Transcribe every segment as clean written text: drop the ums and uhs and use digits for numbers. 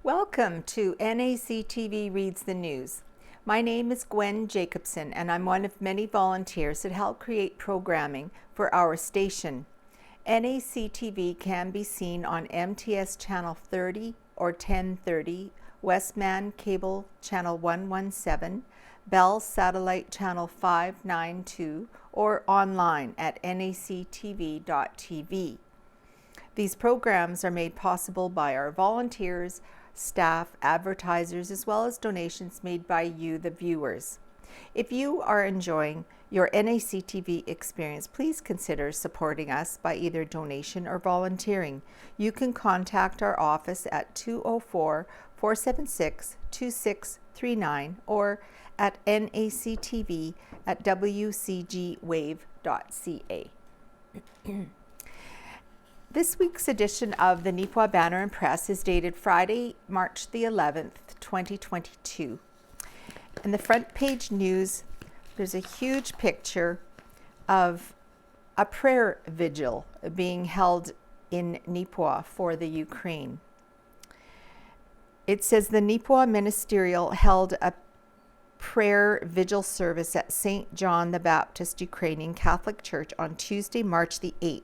Welcome to NACTV Reads the News. My name is Gwen Jacobsen, and I'm one of many volunteers that help create programming for our station. NACTV can be seen on MTS Channel 30 or 1030, Westman Cable Channel 117, Bell Satellite Channel 592, or online at nactv.tv. These programs are made possible by our volunteers, staff, advertisers, as well as donations made by you, the viewers. If you are enjoying your NACTV experience, please consider supporting us by either donation or volunteering. You can contact our office at 204-476-2639 or at nactv@wcgwave.ca. This week's edition of the Neepawa Banner and Press is dated Friday, March the 11th, 2022. In the front page news, there's a huge picture of a prayer vigil being held in Neepawa for the Ukraine. It says the Neepawa Ministerial held a prayer vigil service at St. John the Baptist Ukrainian Catholic Church on Tuesday, March the 8th.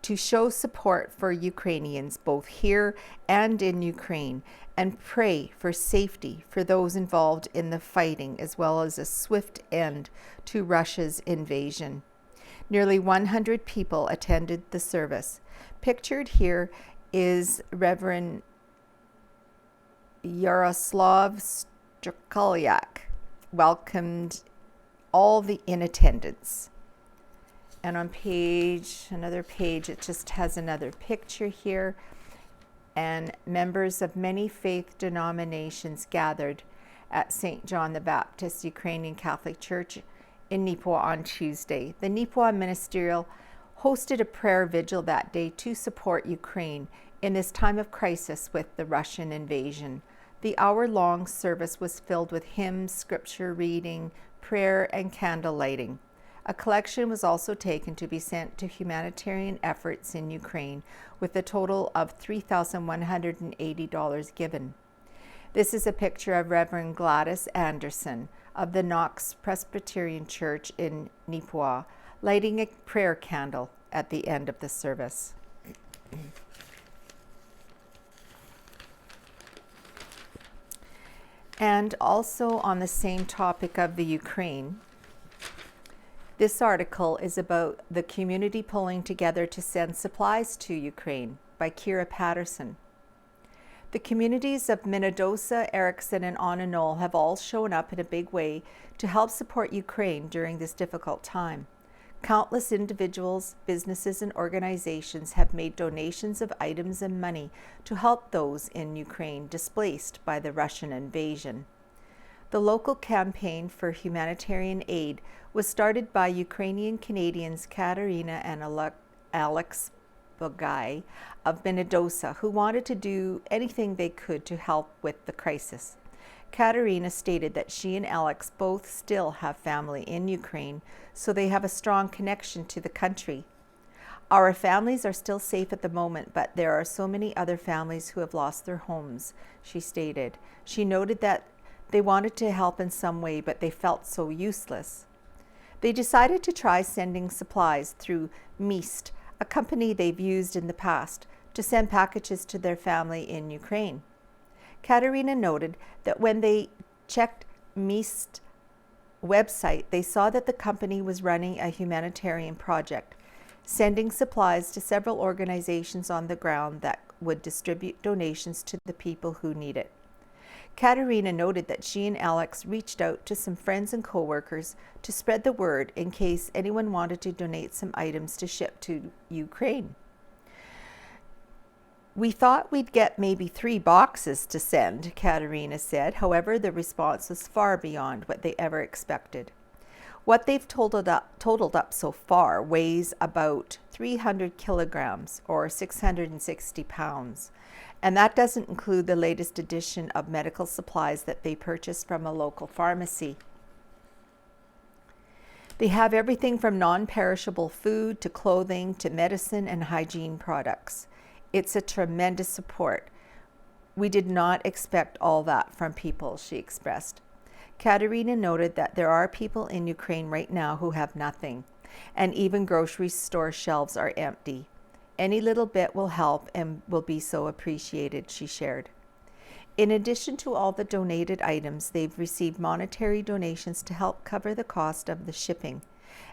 To show support for Ukrainians both here and in Ukraine, and pray for safety for those involved in the fighting, as well as a swift end to Russia's invasion. Nearly 100 people attended the service. Pictured here is Reverend Yaroslav Strikalyak welcomed all the in attendance. And on another page, it just has another picture here. And members of many faith denominations gathered at St. John the Baptist Ukrainian Catholic Church in Neepawa on Tuesday. The Neepawa Ministerial hosted a prayer vigil that day to support Ukraine in this time of crisis with the Russian invasion. The hour-long service was filled with hymns, scripture reading, prayer, and candle lighting. A collection was also taken to be sent to humanitarian efforts in Ukraine, with a total of $3,180 given. This is a picture of Reverend Gladys Anderson of the Knox Presbyterian Church in Neepawa, lighting a prayer candle at the end of the service. And also on the same topic of the Ukraine, this article is about the community pulling together to send supplies to Ukraine by Kira Patterson. The communities of Minnedosa, Erickson, and Onanol have all shown up in a big way to help support Ukraine during this difficult time. Countless individuals, businesses, and organizations have made donations of items and money to help those in Ukraine displaced by the Russian invasion. The local campaign for humanitarian aid was started by Ukrainian Canadians Katerina and Alex Bogai of Minnedosa, who wanted to do anything they could to help with the crisis. Katerina stated that she and Alex both still have family in Ukraine, so they have a strong connection to the country. Our families are still safe at the moment, but there are so many other families who have lost their homes, she stated. She noted that they wanted to help in some way, but they felt so useless. They decided to try sending supplies through Meest, a company they've used in the past, to send packages to their family in Ukraine. Katerina noted that when they checked Meest website, they saw that the company was running a humanitarian project, sending supplies to several organizations on the ground that would distribute donations to the people who need it. Katerina noted that she and Alex reached out to some friends and co-workers to spread the word in case anyone wanted to donate some items to ship to Ukraine. We thought we'd get maybe 3 boxes to send, Katerina said. However, the response was far beyond what they ever expected. What they've totaled up so far weighs about 300 kilograms or 660 pounds. And that doesn't include the latest edition of medical supplies that they purchased from a local pharmacy. They have everything from non-perishable food to clothing to medicine and hygiene products. It's a tremendous support. We did not expect all that from people, she expressed. Katerina noted that there are people in Ukraine right now who have nothing, and even grocery store shelves are empty. Any little bit will help and will be so appreciated, she shared. In addition to all the donated items, they've received monetary donations to help cover the cost of the shipping.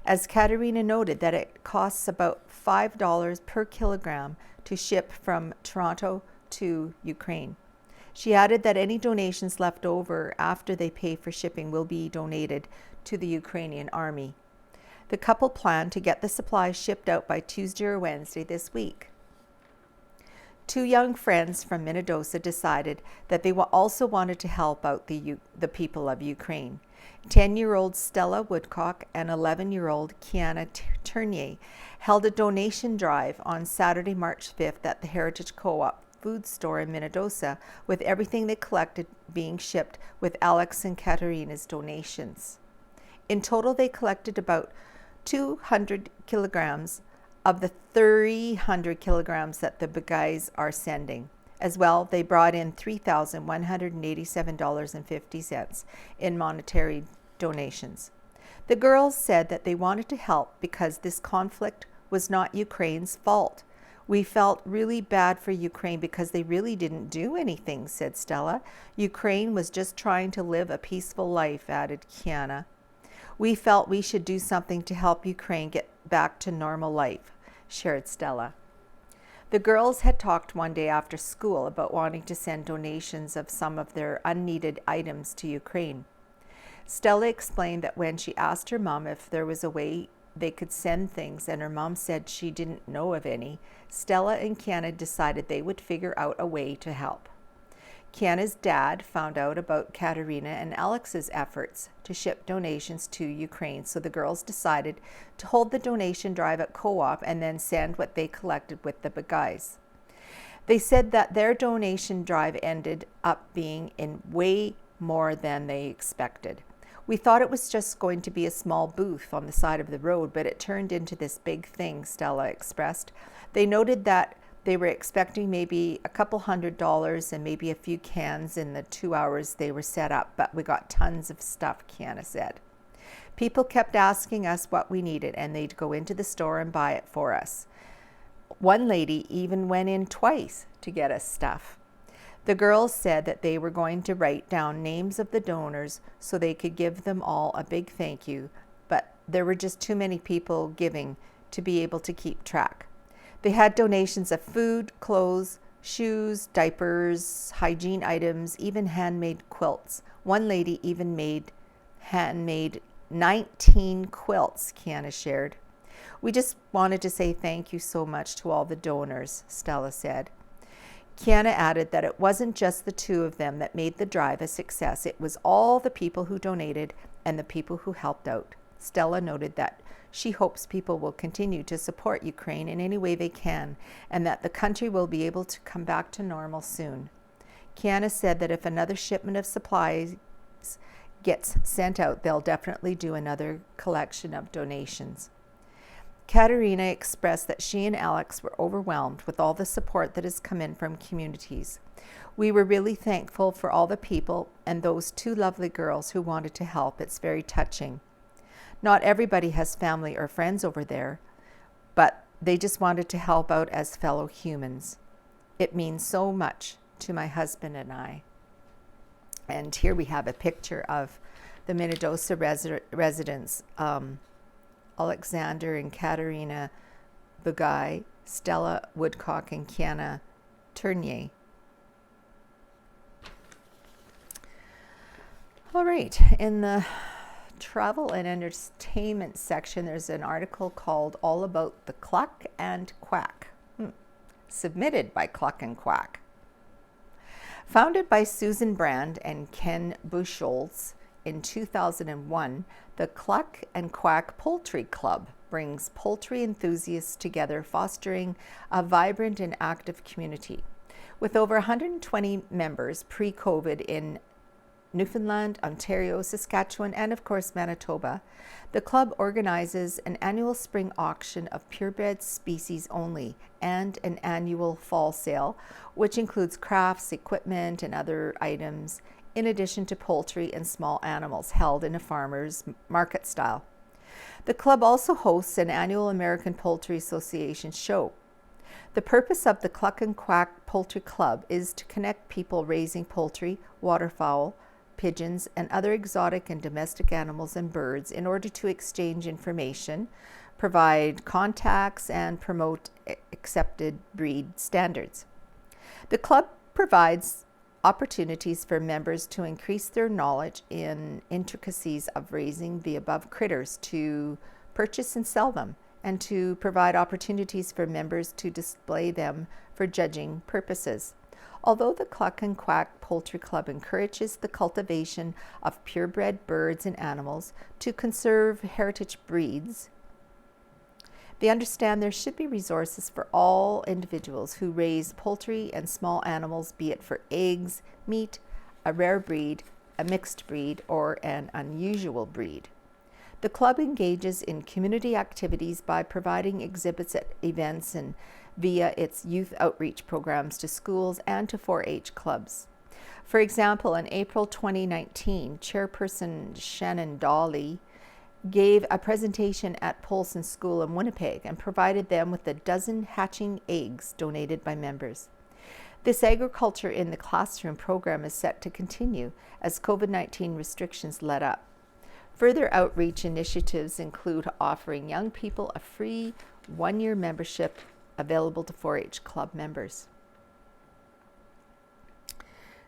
As Katerina noted that it costs about $5 per kilogram to ship from Toronto to Ukraine. She added that any donations left over after they pay for shipping will be donated to the Ukrainian army. The couple plan to get the supplies shipped out by Tuesday or Wednesday this week. Two young friends from Minnesota decided that they also wanted to help out the people of Ukraine. 10-year-old Stella Woodcock and 11-year-old Kiana Turnier held a donation drive on Saturday, March 5th at the Heritage Co-op food store in Minnesota, with everything they collected being shipped with Alex and Katerina's donations. In total, they collected about 200 kilograms of the 300 kilograms that the guys are sending. As well, they brought in $3,187.50 in monetary donations. The girls said that they wanted to help because this conflict was not Ukraine's fault. We felt really bad for Ukraine because they really didn't do anything, said Stella. Ukraine was just trying to live a peaceful life, added Kiana. We felt we should do something to help Ukraine get back to normal life, shared Stella. The girls had talked one day after school about wanting to send donations of some of their unneeded items to Ukraine. Stella explained that when she asked her mom if there was a way they could send things and her mom said she didn't know of any, Stella and Kiana decided they would figure out a way to help. Kiana's dad found out about Katerina and Alex's efforts to ship donations to Ukraine, so the girls decided to hold the donation drive at Co-op and then send what they collected with the guys. They said that their donation drive ended up being in way more than they expected. We thought it was just going to be a small booth on the side of the road, but it turned into this big thing, Stella expressed. They noted that they were expecting maybe a couple $100 and maybe a few cans in the 2 hours they were set up, but we got tons of stuff, Kiana said. People kept asking us what we needed, and they'd go into the store and buy it for us. One lady even went in twice to get us stuff. The girls said that they were going to write down names of the donors so they could give them all a big thank you, but there were just too many people giving to be able to keep track. They had donations of food, clothes, shoes, diapers, hygiene items, even handmade quilts. One lady even made handmade 19 quilts, Kiana shared. We just wanted to say thank you so much to all the donors, Stella said. Kiana added that it wasn't just the two of them that made the drive a success. It was all the people who donated and the people who helped out. Stella noted that she hopes people will continue to support Ukraine in any way they can and that the country will be able to come back to normal soon. Kiana said that if another shipment of supplies gets sent out, they'll definitely do another collection of donations. Katerina expressed that she and Alex were overwhelmed with all the support that has come in from communities. We were really thankful for all the people and those two lovely girls who wanted to help. It's very touching. Not everybody has family or friends over there, but they just wanted to help out as fellow humans. It means so much to my husband and I. And here we have a picture of the Minnesota residents, Alexander and Katerina Bugay, Stella Woodcock, and Kiana Turnier. All right, in the travel and entertainment section, there's an article called All About the Cluck and Quack, submitted by Cluck and Quack. Founded by Susan Brand and Ken Buchholz in 2001, the Cluck and Quack Poultry Club brings poultry enthusiasts together, fostering a vibrant and active community. With over 120 members pre-COVID in Newfoundland, Ontario, Saskatchewan, and of course Manitoba, the club organizes an annual spring auction of purebred species only and an annual fall sale, which includes crafts, equipment, and other items, in addition to poultry and small animals held in a farmer's market style. The club also hosts an annual American Poultry Association show. The purpose of the Cluck and Quack Poultry Club is to connect people raising poultry, waterfowl, pigeons, and other exotic and domestic animals and birds in order to exchange information, provide contacts, and promote accepted breed standards. The club provides opportunities for members to increase their knowledge in intricacies of raising the above critters, to purchase and sell them, and to provide opportunities for members to display them for judging purposes. Although the Cluck and Quack Poultry Club encourages the cultivation of purebred birds and animals to conserve heritage breeds, they understand there should be resources for all individuals who raise poultry and small animals, be it for eggs, meat, a rare breed, a mixed breed, or an unusual breed. The club engages in community activities by providing exhibits at events and via its youth outreach programs to schools and to 4-H clubs. For example, in April 2019, Chairperson Shannon Dawley gave a presentation at Polson School in Winnipeg and provided them with a dozen hatching eggs donated by members. This agriculture in the classroom program is set to continue as COVID-19 restrictions let up. Further outreach initiatives include offering young people a free 1-year membership available to 4-H club members.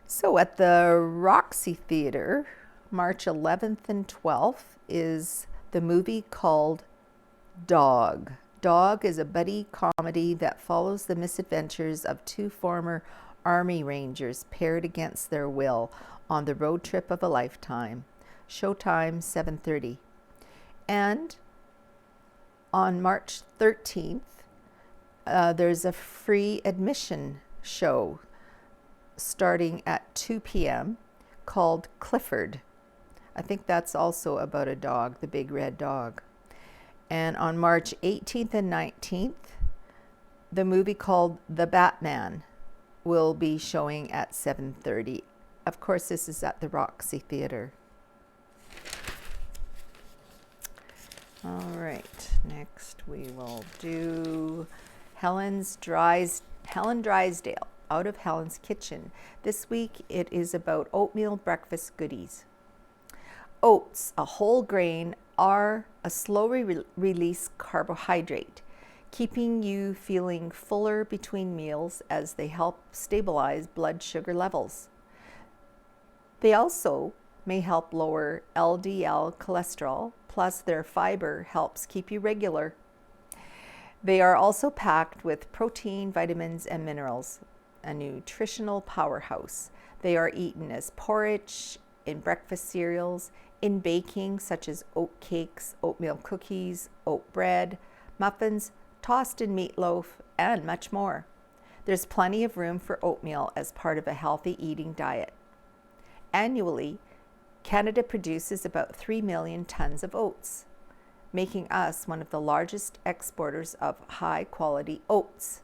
So at the Roxy Theatre, March 11th and 12th is the movie called Dog. Dog is a buddy comedy that follows the misadventures of 2 former Army Rangers paired against their will on the road trip of a lifetime. Showtime 7:30. And on March 13th, there's a free admission show starting at 2 p.m. called Clifford. I think that's also about a dog, the big red dog. And on March 18th and 19th, the movie called The Batman will be showing at 7:30. Of course, this is at the Roxy Theatre. All right, next we will do Helen Drysdale, Out of Helen's Kitchen. This week it is about oatmeal breakfast goodies. Oats, a whole grain, are a slowly release carbohydrate, keeping you feeling fuller between meals as they help stabilize blood sugar levels. They also may help lower LDL cholesterol, plus their fiber helps keep you regular. They are also packed with protein, vitamins, and minerals, a nutritional powerhouse. They are eaten as porridge, in breakfast cereals, in baking such as oat cakes, oatmeal cookies, oat bread, muffins, tossed in meatloaf, and much more. There's plenty of room for oatmeal as part of a healthy eating diet. Annually, Canada produces about 3 million tons of oats, making us one of the largest exporters of high-quality oats.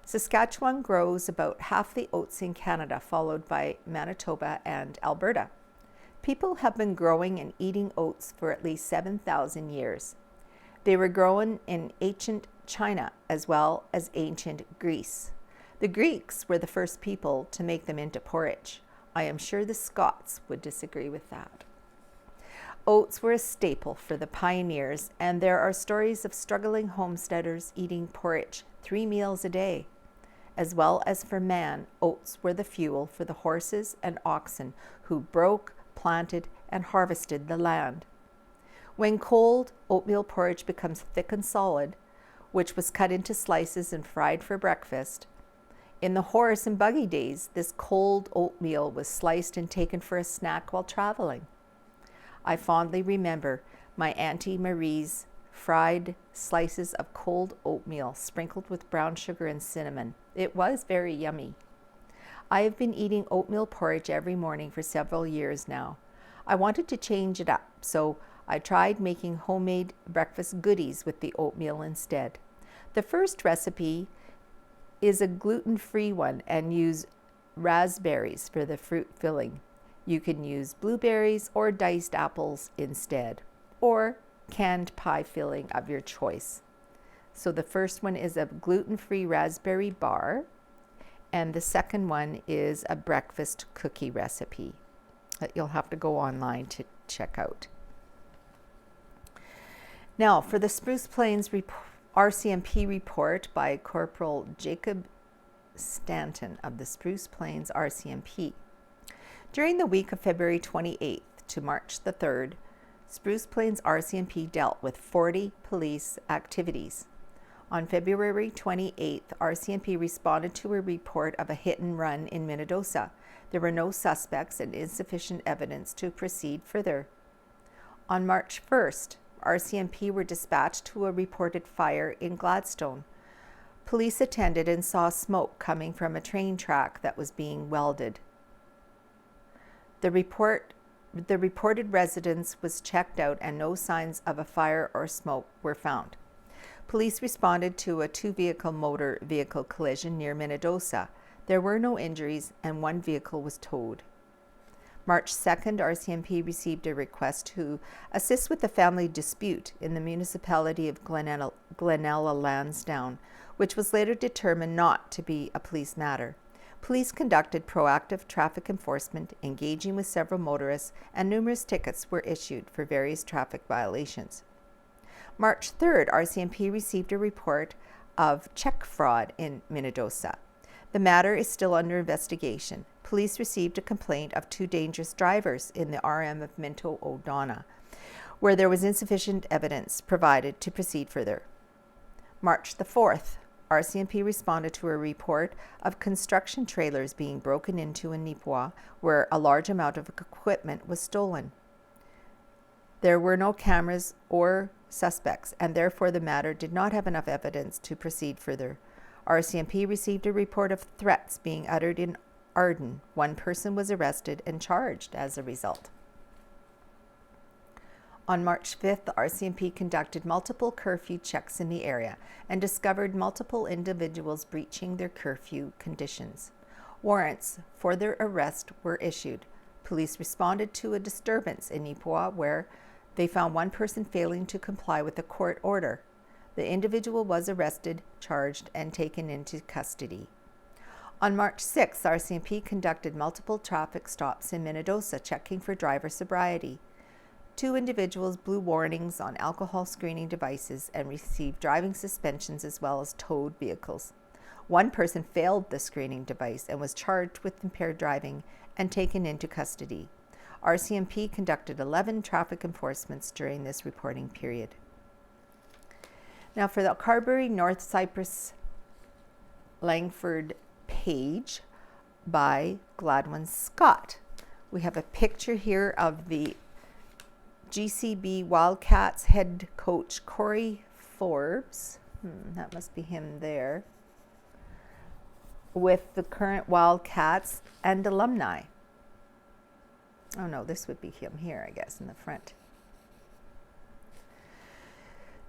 Saskatchewan grows about half the oats in Canada, followed by Manitoba and Alberta. People have been growing and eating oats for at least 7,000 years. They were grown in ancient China as well as ancient Greece. The Greeks were the first people to make them into porridge. I am sure the Scots would disagree with that. Oats were a staple for the pioneers, and there are stories of struggling homesteaders eating porridge 3 meals a day. As well as for man, oats were the fuel for the horses and oxen who broke, planted, and harvested the land. When cold, oatmeal porridge becomes thick and solid, which was cut into slices and fried for breakfast. In the horse and buggy days, this cold oatmeal was sliced and taken for a snack while traveling. I fondly remember my Auntie Marie's fried slices of cold oatmeal sprinkled with brown sugar and cinnamon. It was very yummy. I have been eating oatmeal porridge every morning for several years now. I wanted to change it up, so I tried making homemade breakfast goodies with the oatmeal instead. The first recipe is a gluten-free one and use raspberries for the fruit filling. You can use blueberries or diced apples instead, or canned pie filling of your choice. So the first one is a gluten-free raspberry bar, and the second one is a breakfast cookie recipe that you'll have to go online to check out. Now, for the Spruce Plains RCMP report by Corporal Jacob Stanton of the Spruce Plains RCMP. During the week of February 28th to March the 3rd, Spruce Plains RCMP dealt with 40 police activities. On February 28th, RCMP responded to a report of a hit and run in Minnedosa. There were no suspects and insufficient evidence to proceed further. On March 1st, RCMP were dispatched to a reported fire in Gladstone. Police attended and saw smoke coming from a train track that was being welded. The reported residence was checked out and no signs of a fire or smoke were found. Police responded to a two-vehicle motor vehicle collision near Minnedosa. There were no injuries and one vehicle was towed. March 2nd, RCMP received a request to assist with the family dispute in the municipality of Glenella Lansdowne, which was later determined not to be a police matter. Police conducted proactive traffic enforcement, engaging with several motorists, and numerous tickets were issued for various traffic violations. March 3rd, RCMP received a report of check fraud in Minnedosa. The matter is still under investigation. Police received a complaint of two dangerous drivers in the RM of Minto O'Donnell, where there was insufficient evidence provided to proceed further. March the 4th, RCMP responded to a report of construction trailers being broken into in Neepawa, where a large amount of equipment was stolen. There were no cameras or suspects, and therefore the matter did not have enough evidence to proceed further. RCMP received a report of threats being uttered in Arden. One person was arrested and charged as a result. On March 5th, the RCMP conducted multiple curfew checks in the area and discovered multiple individuals breaching their curfew conditions. Warrants for their arrest were issued. Police responded to a disturbance in Neepawa where they found one person failing to comply with a court order. The individual was arrested, charged, and taken into custody. On March 6th, RCMP conducted multiple traffic stops in Minnedosa, checking for driver sobriety. Two individuals blew warnings on alcohol screening devices and received driving suspensions as well as towed vehicles. One person failed the screening device and was charged with impaired driving and taken into custody. RCMP conducted 11 traffic enforcements during this reporting period. Now for the Carberry North Cypress Langford page by Gladwin Scott. We have a picture here of the GCB Wildcats head coach Corey Forbes, that must be him there, with the current Wildcats and alumni. Oh no, this would be him here, I guess, in the front.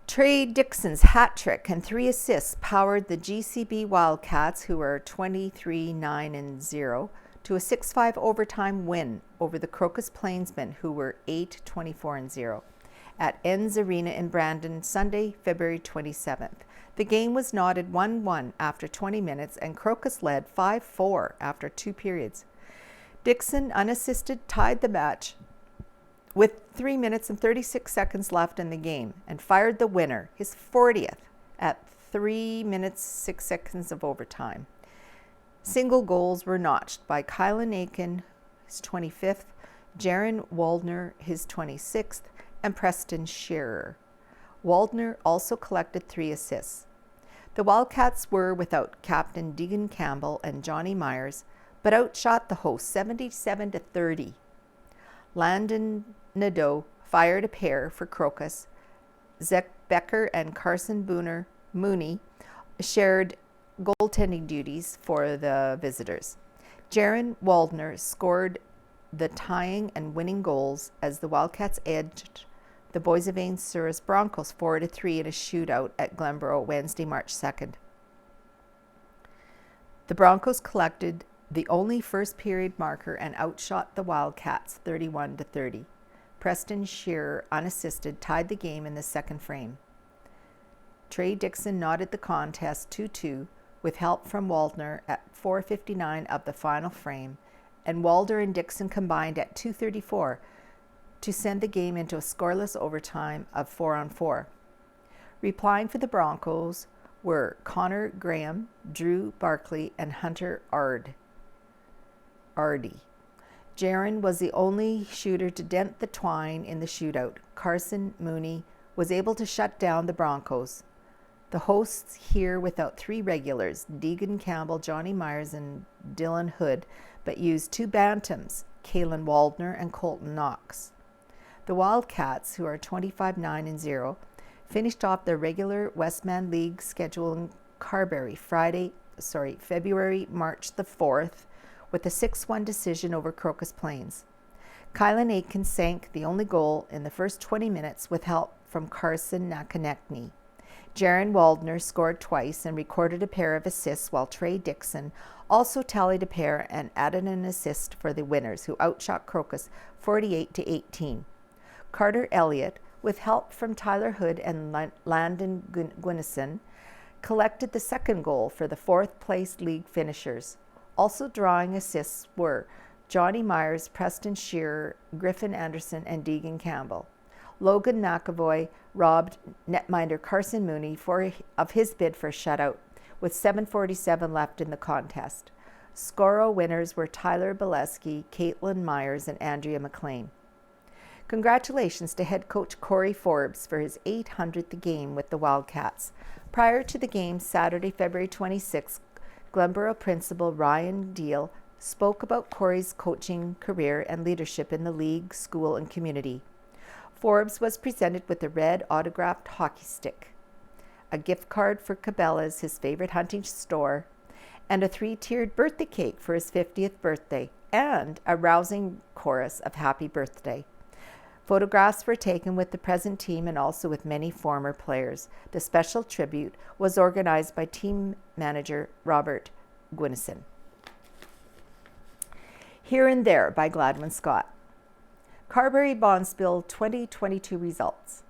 Trey Dixon's hat trick and 3 assists powered the GCB Wildcats, who are 23-9-0, to a 6-5 overtime win over the Crocus Plainsmen, who were 8-24-0, at Ends Arena in Brandon, Sunday, February 27th. The game was knotted 1-1 after 20 minutes, and Crocus led 5-4 after 2 periods. Dixon, unassisted, tied the match with 3 minutes and 36 seconds left in the game and fired the winner, his 40th, at 3 minutes 6 seconds of overtime. Single goals were notched by Kylan Aiken, his 25th, Jaron Waldner, his 26th, and Preston Shearer. Waldner also collected 3 assists. The Wildcats were without Captain Deegan Campbell and Johnny Myers, but outshot the hosts 77-30. Landon Nadeau fired a pair for Crocus. Zach Becker and Carson Mooney shared goaltending duties for the visitors. Jaron Waldner scored the tying and winning goals as the Wildcats edged the Boissevain-Souris Broncos 4-3 in a shootout at Glenborough Wednesday, March 2nd. The Broncos collected the only first period marker and outshot the Wildcats 31-30. Preston Shearer, unassisted, tied the game in the second frame. Trey Dixon knotted the contest 2-2 with help from Waldner at 4:59 of the final frame, and Walder and Dixon combined at 2:34 to send the game into a scoreless overtime of 4-on-4. Replying for the Broncos were Connor Graham, Drew Barkley, and Hunter Ardy. Jaron was the only shooter to dent the twine in the shootout. Carson Mooney was able to shut down the Broncos. The hosts here without three regulars, Deegan Campbell, Johnny Myers, and Dylan Hood, but used two bantams, Kalen Waldner and Colton Knox. The Wildcats, who are 25-9-0, finished off their regular Westman League schedule in Carberry February, March the 4th, with a 6-1 decision over Crocus Plains. Kylan Aitken sank the only goal in the first 20 minutes with help from Carson Nakanekny. Jaron Waldner scored twice and recorded a pair of assists, while Trey Dixon also tallied a pair and added an assist for the winners, who outshot Crocus 48-18. Carter Elliott, with help from Tyler Hood and Landon Gwynison, collected the second goal for the fourth-place league finishers. Also drawing assists were Johnny Myers, Preston Shearer, Griffin Anderson, and Deegan Campbell. Logan McAvoy robbed netminder Carson Mooney of his bid for a shutout, with 7:47 left in the contest. Scoro winners were Tyler Bileski, Caitlin Myers, and Andrea McLean. Congratulations to head coach Corey Forbes for his 800th game with the Wildcats. Prior to the game, Saturday, February 26th, Glenborough principal Ryan Deal spoke about Corey's coaching career and leadership in the league, school, and community. Forbes was presented with a red autographed hockey stick, a gift card for Cabela's, his favorite hunting store, and a 3-tiered birthday cake for his 50th birthday, and a rousing chorus of happy birthday. Photographs were taken with the present team and also with many former players. The special tribute was organized by team manager Robert Gwynison. Here and There by Gladwin Scott. Carberry Bonspiel 2022 results.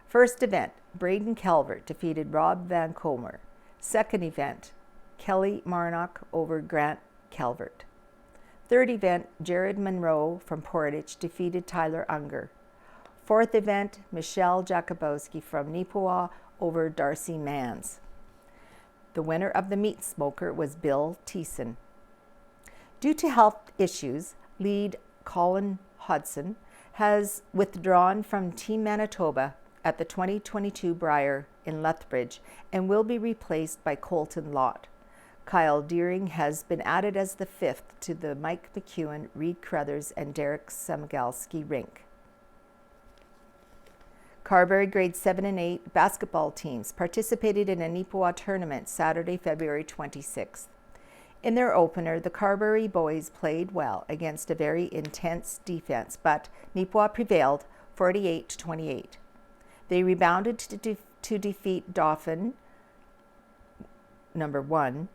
First event, Braden Calvert defeated Rob Van Comer. Second event, Kelly Marnock over Grant Calvert. Third event, Jared Monroe from Portage defeated Tyler Unger. Fourth event, Michelle Jacobsen from Neepawa over Darcy Mans. The winner of the meat smoker was Bill Thiessen. Due to health issues, lead Colin Hodson has withdrawn from Team Manitoba at the 2022 Brier in Lethbridge and will be replaced by Colton Lott. Kyle Deering has been added as the fifth to the Mike McEwen, Reed Crothers, and Derek Samagalski rink. Carberry grade 7 and 8 basketball teams participated in a Neepawa tournament Saturday, February 26th. In their opener, the Carberry boys played well against a very intense defense, but Neepawa prevailed 48-28. They rebounded to defeat Dauphin, number 1,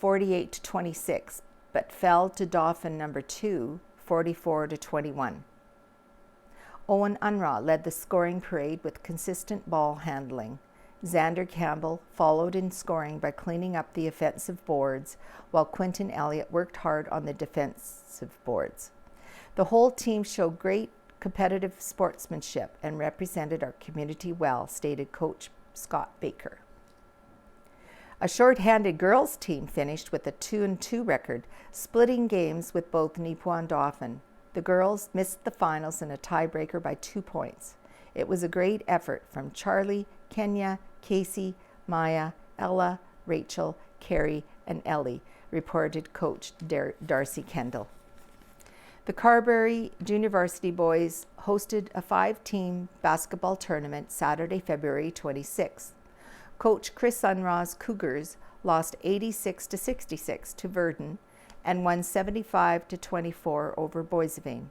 48-26, but fell to Dauphin number 2, 44-21. Owen Unraw led the scoring parade with consistent ball handling. Xander Campbell followed in scoring by cleaning up the offensive boards, while Quinton Elliott worked hard on the defensive boards. The whole team showed great competitive sportsmanship and represented our community well, stated Coach Scott Baker. A short-handed girls team finished with a 2-2 record, splitting games with both Neepawa and Dauphin. The girls missed the finals in a tiebreaker by 2 points. It was a great effort from Charlie, Kenya, Casey, Maya, Ella, Rachel, Carrie, and Ellie, reported Coach Darcy Kendall. The Carberry Junior Varsity boys hosted a 5-team basketball tournament Saturday, February 26th. Coach Chris Unraw's Cougars lost 86-66 to Verdun, and won 75-24 over Boissevain.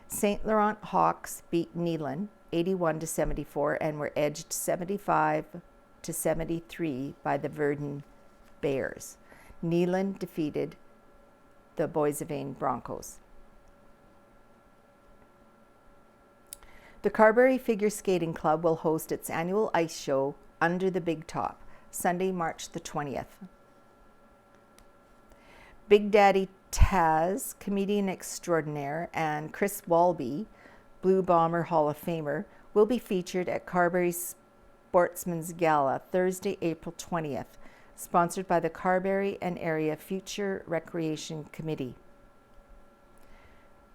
St. Laurent Hawks beat Neelan 81-74 and were edged 75-73 by the Verdun Bears. Neelan defeated the Boissevain Broncos. The Carberry Figure Skating Club will host its annual ice show Under the Big Top, Sunday, March the 20th. Big Daddy Taz, comedian extraordinaire, and Chris Walby, Blue Bomber Hall of Famer, will be featured at Carberry Sportsman's Gala Thursday, April 20th, sponsored by the Carberry and Area Future Recreation Committee.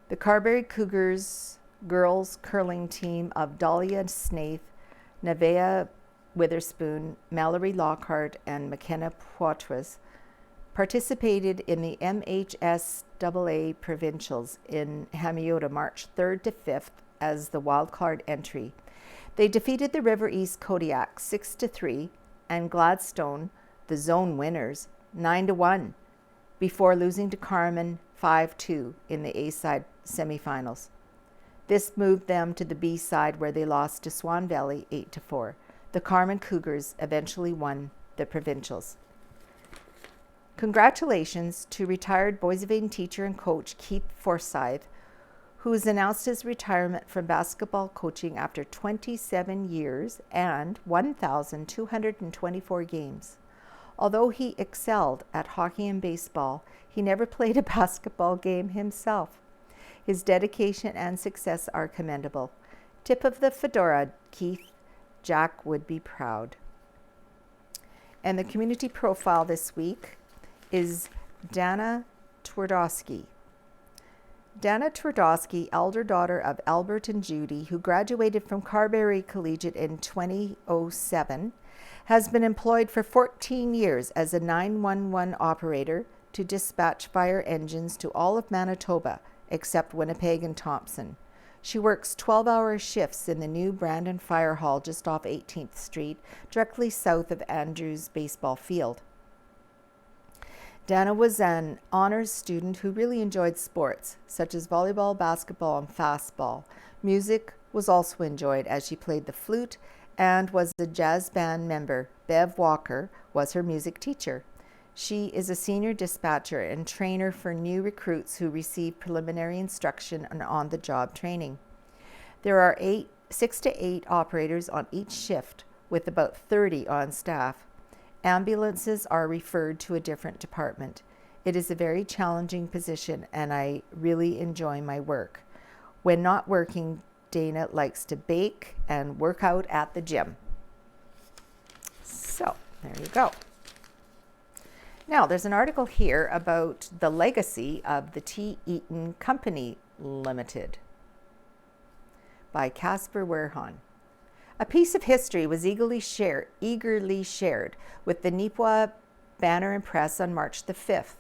The Carberry Cougars girls curling team of Dahlia Snaith, Neepawa Witherspoon, Mallory Lockhart, and McKenna Poitras participated in the MHSAA Provincials in Hamiota March 3rd to 5th as the wildcard entry. They defeated the River East Kodiak 6-3 and Gladstone, the zone winners, 9-1 before losing to Carman 5-2 in the A-side semifinals. This moved them to the B-side where they lost to Swan Valley 8-4. The Carman Cougars eventually won the provincials. Congratulations to retired Boissevain teacher and coach Keith Forsyth, who has announced his retirement from basketball coaching after 27 years and 1,224 games. Although he excelled at hockey and baseball, he never played a basketball game himself. His dedication and success are commendable. Tip of the fedora, Keith. Jack would be proud. And the community profile this week is Dana Twardowski. Dana Twardowski, elder daughter of Albert and Judy, who graduated from Carberry Collegiate in 2007, has been employed for 14 years as a 911 operator to dispatch fire engines to all of Manitoba, except Winnipeg and Thompson. She works 12-hour shifts in the new Brandon Fire Hall just off 18th Street, directly south of Andrews Baseball Field. Dana was an honors student who really enjoyed sports, such as volleyball, basketball, and fastball. Music was also enjoyed as she played the flute and was a jazz band member. Bev Walker was her music teacher. She is a senior dispatcher and trainer for new recruits who receive preliminary instruction and on-the-job training. There are 6 to 8 operators on each shift, with about 30 on staff. Ambulances are referred to a different department. It is a very challenging position, and I really enjoy my work. When not working, Dana likes to bake and work out at the gym. So, there you go. Now, there's an article here about the legacy of the T. Eaton Company Limited by Casper Werhan. A piece of history was eagerly shared with the Neepawa Banner and Press on March the 5th.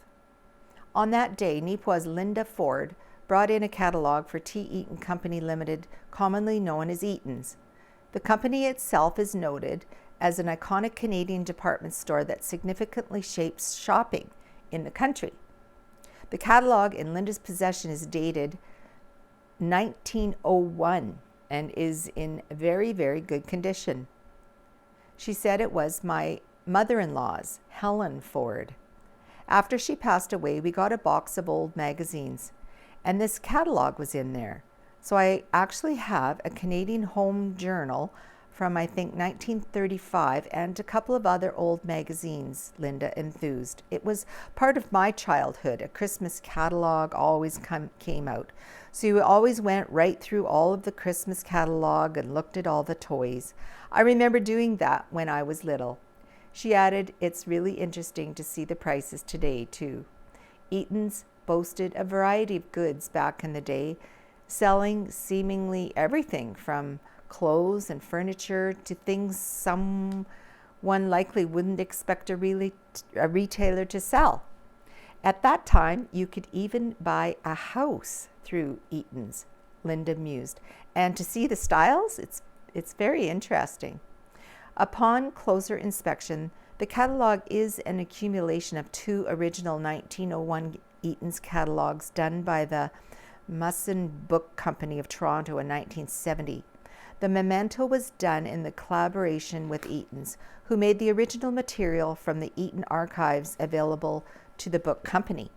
On that day, Neepawa's Linda Ford brought in a catalog for T. Eaton Company Limited, commonly known as Eaton's. The company itself is noted as an iconic Canadian department store that significantly shapes shopping in the country. The catalog in Linda's possession is dated 1901 and is in very, very good condition. She said it was my mother-in-law's, Helen Ford. After she passed away, we got a box of old magazines, and this catalog was in there. So I actually have a Canadian Home Journal from, I think, 1935 and a couple of other old magazines Linda enthused. It was part of my childhood. A Christmas catalog always came out. So you always went right through all of the Christmas catalog and looked at all the toys. I remember doing that when I was little. She added, it's really interesting to see the prices today too. Eaton's boasted a variety of goods back in the day, selling seemingly everything from clothes and furniture to things someone likely wouldn't expect a retailer to sell. At that time, you could even buy a house through Eaton's, Linda mused. And to see the styles, it's very interesting. Upon closer inspection, the catalog is an accumulation of 2 original 1901 Eaton's catalogs done by the Musson Book Company of Toronto in 1970. The memento was done in the collaboration with Eaton's, who made the original material from the Eaton archives available to the book company.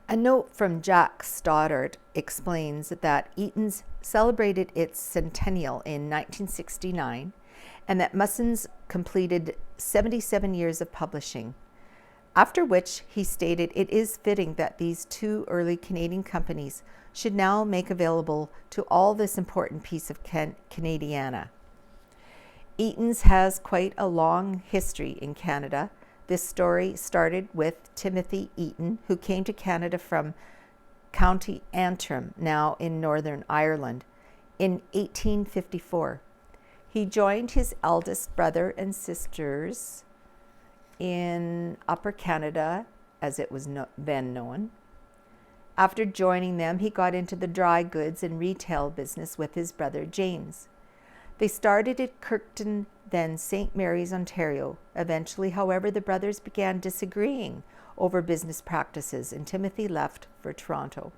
A note from Jack Stoddard explains that Eaton's celebrated its centennial in 1969 and that Musson's completed 77 years of publishing, after which he stated it is fitting that these two early Canadian companies should now make available to all this important piece of Canadiana. Eaton's has quite a long history in Canada. This story started with Timothy Eaton, who came to Canada from County Antrim, now in Northern Ireland, in 1854. He joined his eldest brother and sisters in Upper Canada, as it was then known. After joining them, he got into the dry goods and retail business with his brother James. They started at Kirkton, then St. Mary's, Ontario. Eventually, however, the brothers began disagreeing over business practices, and Timothy left for Toronto.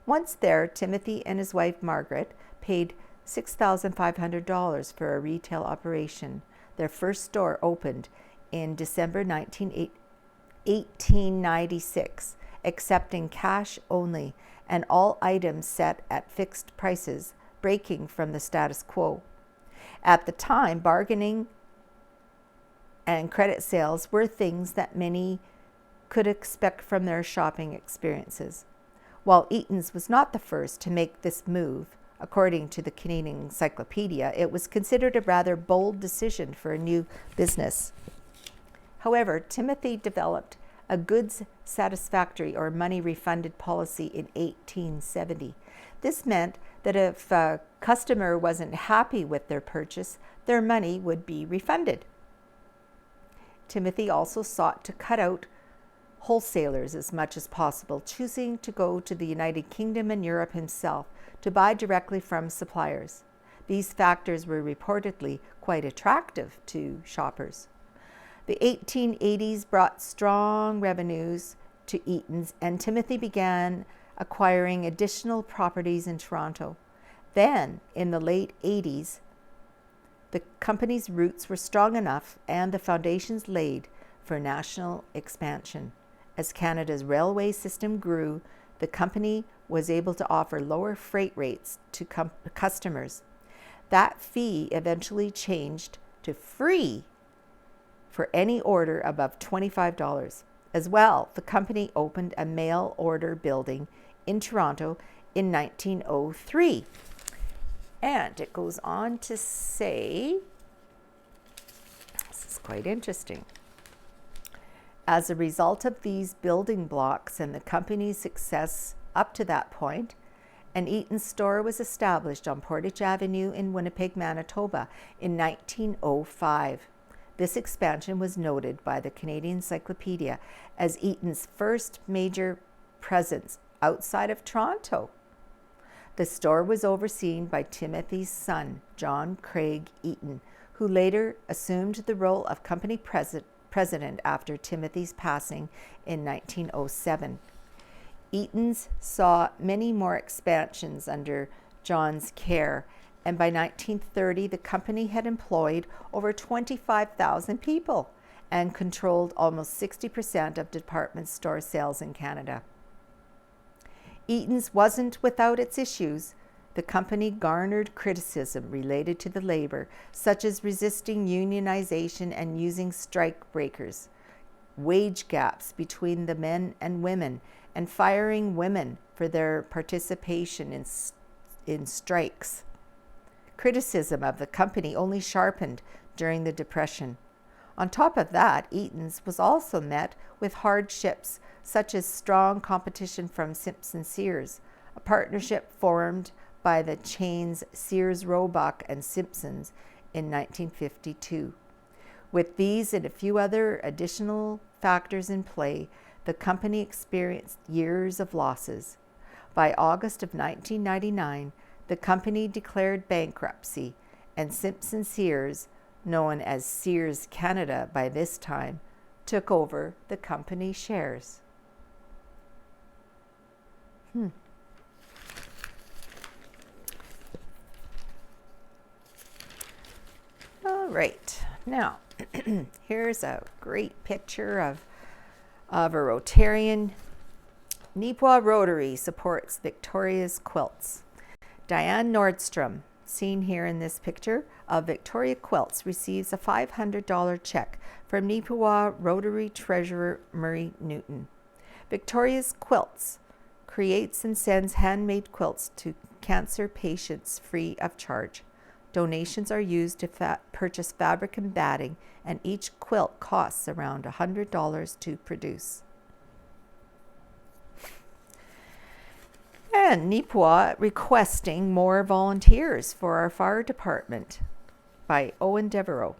Once there, Timothy and his wife Margaret paid $6,500 for a retail operation. Their first store opened in December 1896, accepting cash only and all items set at fixed prices, breaking from the status quo. At the time, bargaining and credit sales were things that many could expect from their shopping experiences. While Eaton's was not the first to make this move, according to the Canadian Encyclopedia, it was considered a rather bold decision for a new business. However, Timothy developed a goods satisfactory or money refunded policy in 1870. This meant that if a customer wasn't happy with their purchase, their money would be refunded. Timothy also sought to cut out wholesalers as much as possible, choosing to go to the United Kingdom and Europe himself to buy directly from suppliers. These factors were reportedly quite attractive to shoppers. The 1880s brought strong revenues to Eaton's, and Timothy began acquiring additional properties in Toronto. Then, in the late 80s, the company's roots were strong enough and the foundations laid for national expansion. As Canada's railway system grew, the company was able to offer lower freight rates to customers. That fee eventually changed to free for any order above $25. As well, the company opened a mail order building in Toronto in 1903. And it goes on to say, this is quite interesting. As a result of these building blocks and the company's success up to that point, an Eaton store was established on Portage Avenue in Winnipeg, Manitoba in 1905. This expansion was noted by the Canadian Encyclopedia as Eaton's first major presence outside of Toronto. The store was overseen by Timothy's son, John Craig Eaton, who later assumed the role of company president after Timothy's passing in 1907. Eaton's saw many more expansions under John's care, and by 1930 the company had employed over 25,000 people and controlled almost 60% of department store sales in Canada. Eaton's wasn't without its issues. The company garnered criticism related to the labor, such as resisting unionization and using strike breakers, wage gaps between the men and women, and firing women for their participation in strikes. Criticism of the company only sharpened during the Depression. On top of that, Eaton's was also met with hardships such as strong competition from Simpson Sears, a partnership formed by the chains Sears, Roebuck, and Simpsons in 1952. With these and a few other additional factors in play, the company experienced years of losses. By August of 1999, the company declared bankruptcy, and Simpson Sears, known as Sears Canada by this time, took over the company shares. All right, now here's a great picture of a Rotarian. Neepawa Rotary supports Victoria's Quilts. Diane Nordstrom, seen here in this picture, of Victoria Quilts, receives a $500 check from Neepawa Rotary Treasurer Murray Newton. Victoria's Quilts creates and sends handmade quilts to cancer patients free of charge. Donations are used to purchase fabric and batting, and each quilt costs around $100 to produce. And Neepawa requesting more volunteers for our fire department by Owen Devereaux.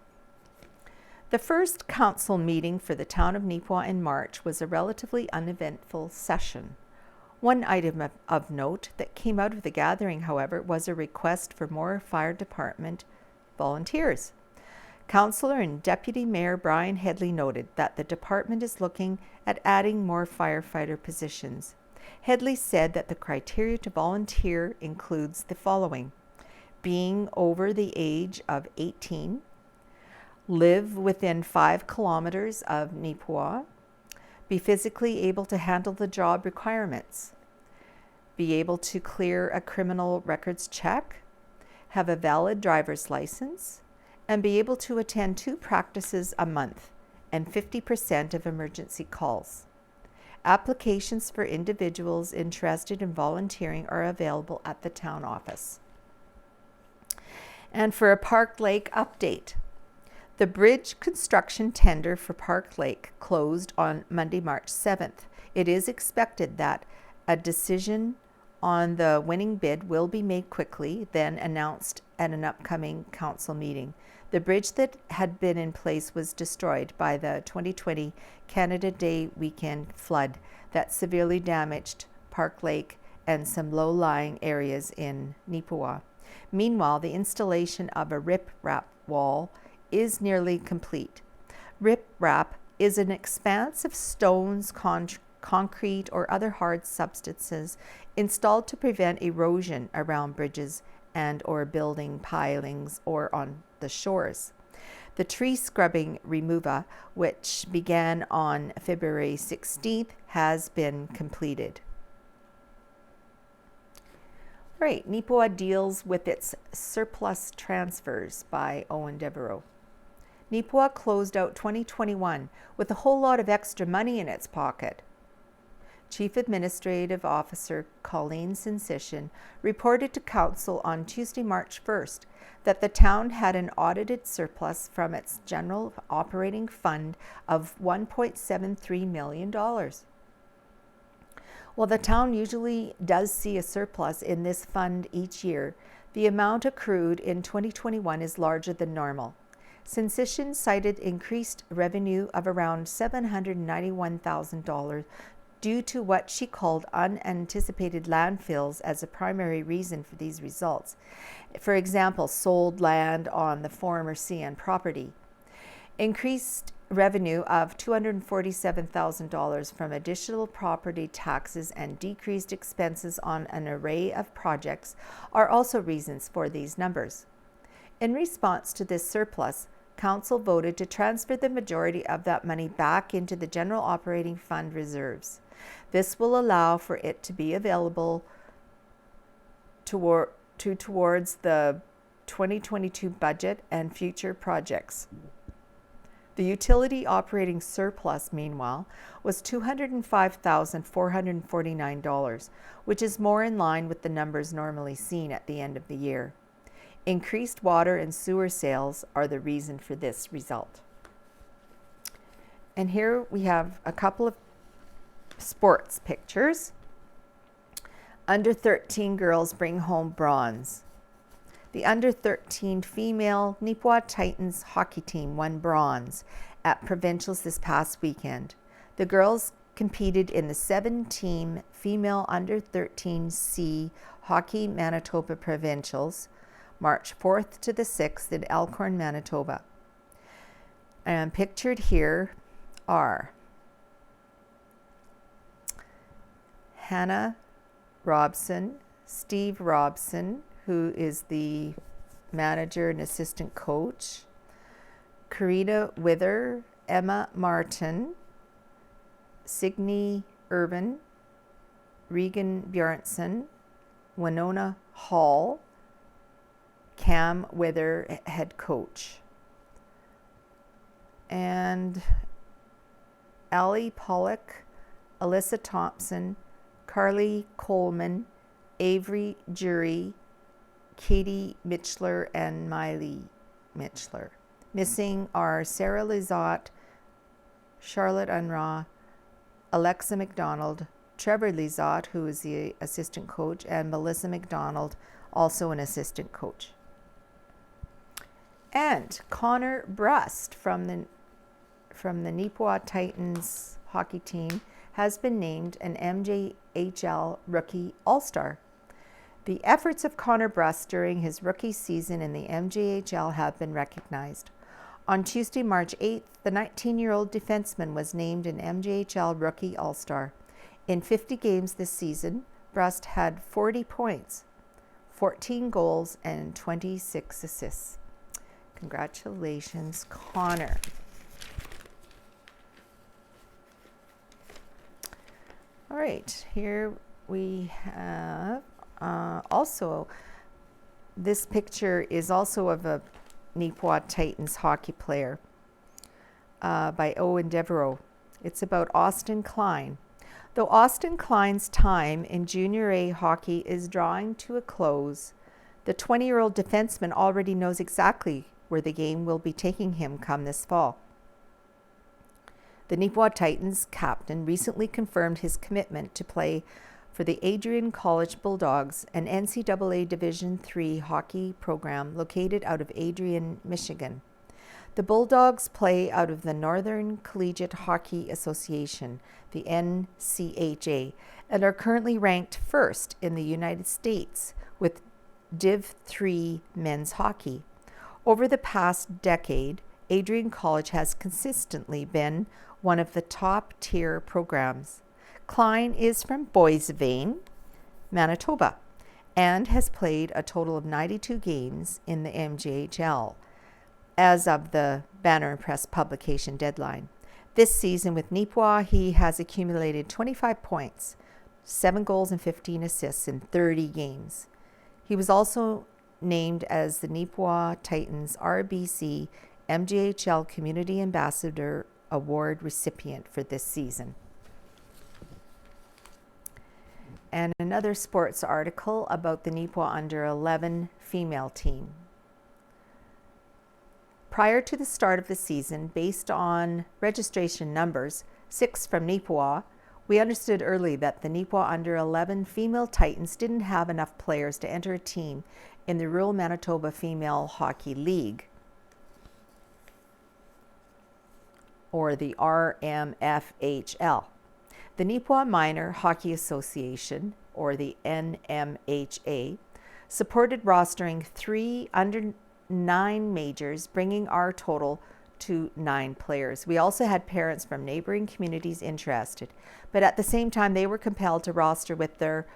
The first council meeting for the town of Neepawa in March was a relatively uneventful session. One item of note that came out of the gathering, however, was a request for more fire department volunteers. Councillor and Deputy Mayor Brian Headley noted that the department is looking at adding more firefighter positions. Headley said that the criteria to volunteer includes the following: being over the age of 18, live within 5 kilometers of Neepawa, be physically able to handle the job requirements, be able to clear a criminal records check, have a valid driver's license, and be able to attend 2 practices a month and 50% of emergency calls. Applications for individuals interested in volunteering are available at the town office. And for a Park Lake update, the bridge construction tender for Park Lake closed on Monday, March 7th. It is expected that a decision on the winning bid will be made quickly, then announced at an upcoming council meeting. The bridge that had been in place was destroyed by the 2020 Canada Day weekend flood that severely damaged Park Lake and some low-lying areas in Neepawa. Meanwhile, the installation of a riprap wall is nearly complete. Riprap is an expanse of stones, concrete, or other hard substances installed to prevent erosion around bridges and or building pilings or on the shores. The tree scrubbing removal, which began on February 16th, has been completed. Right, Neepawa deals with its surplus transfers by Owen Devereaux. Neepawa closed out 2021 with a whole lot of extra money in its pocket. Chief Administrative Officer Colleen Sensation reported to Council on Tuesday, March 1st, that the town had an audited surplus from its general operating fund of $1.73 million. While the town usually does see a surplus in this fund each year, the amount accrued in 2021 is larger than normal. Sensation cited increased revenue of around $791,000 due to what she called unanticipated landfills as a primary reason for these results. For example, sold land on the former CN property. Increased revenue of $247,000 from additional property taxes and decreased expenses on an array of projects are also reasons for these numbers. In response to this surplus, Council voted to transfer the majority of that money back into the general operating fund reserves. This will allow for it to be available towards the 2022 budget and future projects. The utility operating surplus, meanwhile, was $205,449, which is more in line with the numbers normally seen at the end of the year. Increased water and sewer sales are the reason for this result. And here we have a couple of sports pictures. Under 13 girls bring home bronze. The under 13 female Neepawa Titans hockey team won bronze at provincials this past weekend. The girls competed in the 7-team female under 13C hockey Manitoba provincials, March 4th to the 6th in Elkhorn, Manitoba. And pictured here are Hannah Robson, Steve Robson, who is the manager and assistant coach, Karina Wither, Emma Martin, Signe Irvin, Regan Bjornson, Winona Hall, Cam Wither, head coach, and Allie Pollock, Alyssa Thompson, Carly Coleman, Avery Jury, Katie Mitchler, and Miley Mitchler. Missing are Sarah Lizotte, Charlotte Unraw, Alexa McDonald, Trevor Lizotte, who is the assistant coach, and Melissa McDonald, also an assistant coach. And Connor Brust from the Neepawa Titans hockey team has been named an MJHL Rookie All-Star. The efforts of Connor Brust during his rookie season in the MJHL have been recognized. On Tuesday, March 8th, the 19-year-old defenseman was named an MJHL Rookie All-Star. In 50 games this season, Brust had 40 points, 14 goals, and 26 assists. Congratulations, Connor. All right, here we have also, this picture is also of a Neepawa Titans hockey player by Owen Devereaux. It's about Austin Klein. Though Austin Klein's time in Junior A hockey is drawing to a close, the 20-year-old defenseman already knows exactly where the game will be taking him come this fall. The Neepawa Titans captain recently confirmed his commitment to play for the Adrian College Bulldogs, an NCAA Division III hockey program located out of Adrian, Michigan. The Bulldogs play out of the Northern Collegiate Hockey Association, the NCHA, and are currently ranked first in the United States with Div 3 men's hockey. Over the past decade, Adrian College has consistently been one of the top-tier programs. Klein is from Boissevain, Manitoba, and has played a total of 92 games in the MJHL as of the Banner Press publication deadline. This season with Neepawa, he has accumulated 25 points, 7 goals and 15 assists in 30 games. He was also named as the Neepawa Titans RBC MJHL Community Ambassador Award recipient for this season. And another sports article about the Neepawa Under-11 female team. Prior to the start of the season, based on registration numbers, 6 from Neepawa, we understood early that the Neepawa Under-11 female Titans didn't have enough players to enter a team in the Rural Manitoba Female Hockey League, or the RMFHL. The Neepawa Minor Hockey Association, or the NMHA, supported rostering 3 under-9 majors, bringing our total to 9 players. We also had parents from neighboring communities interested, but at the same time they were compelled to roster with their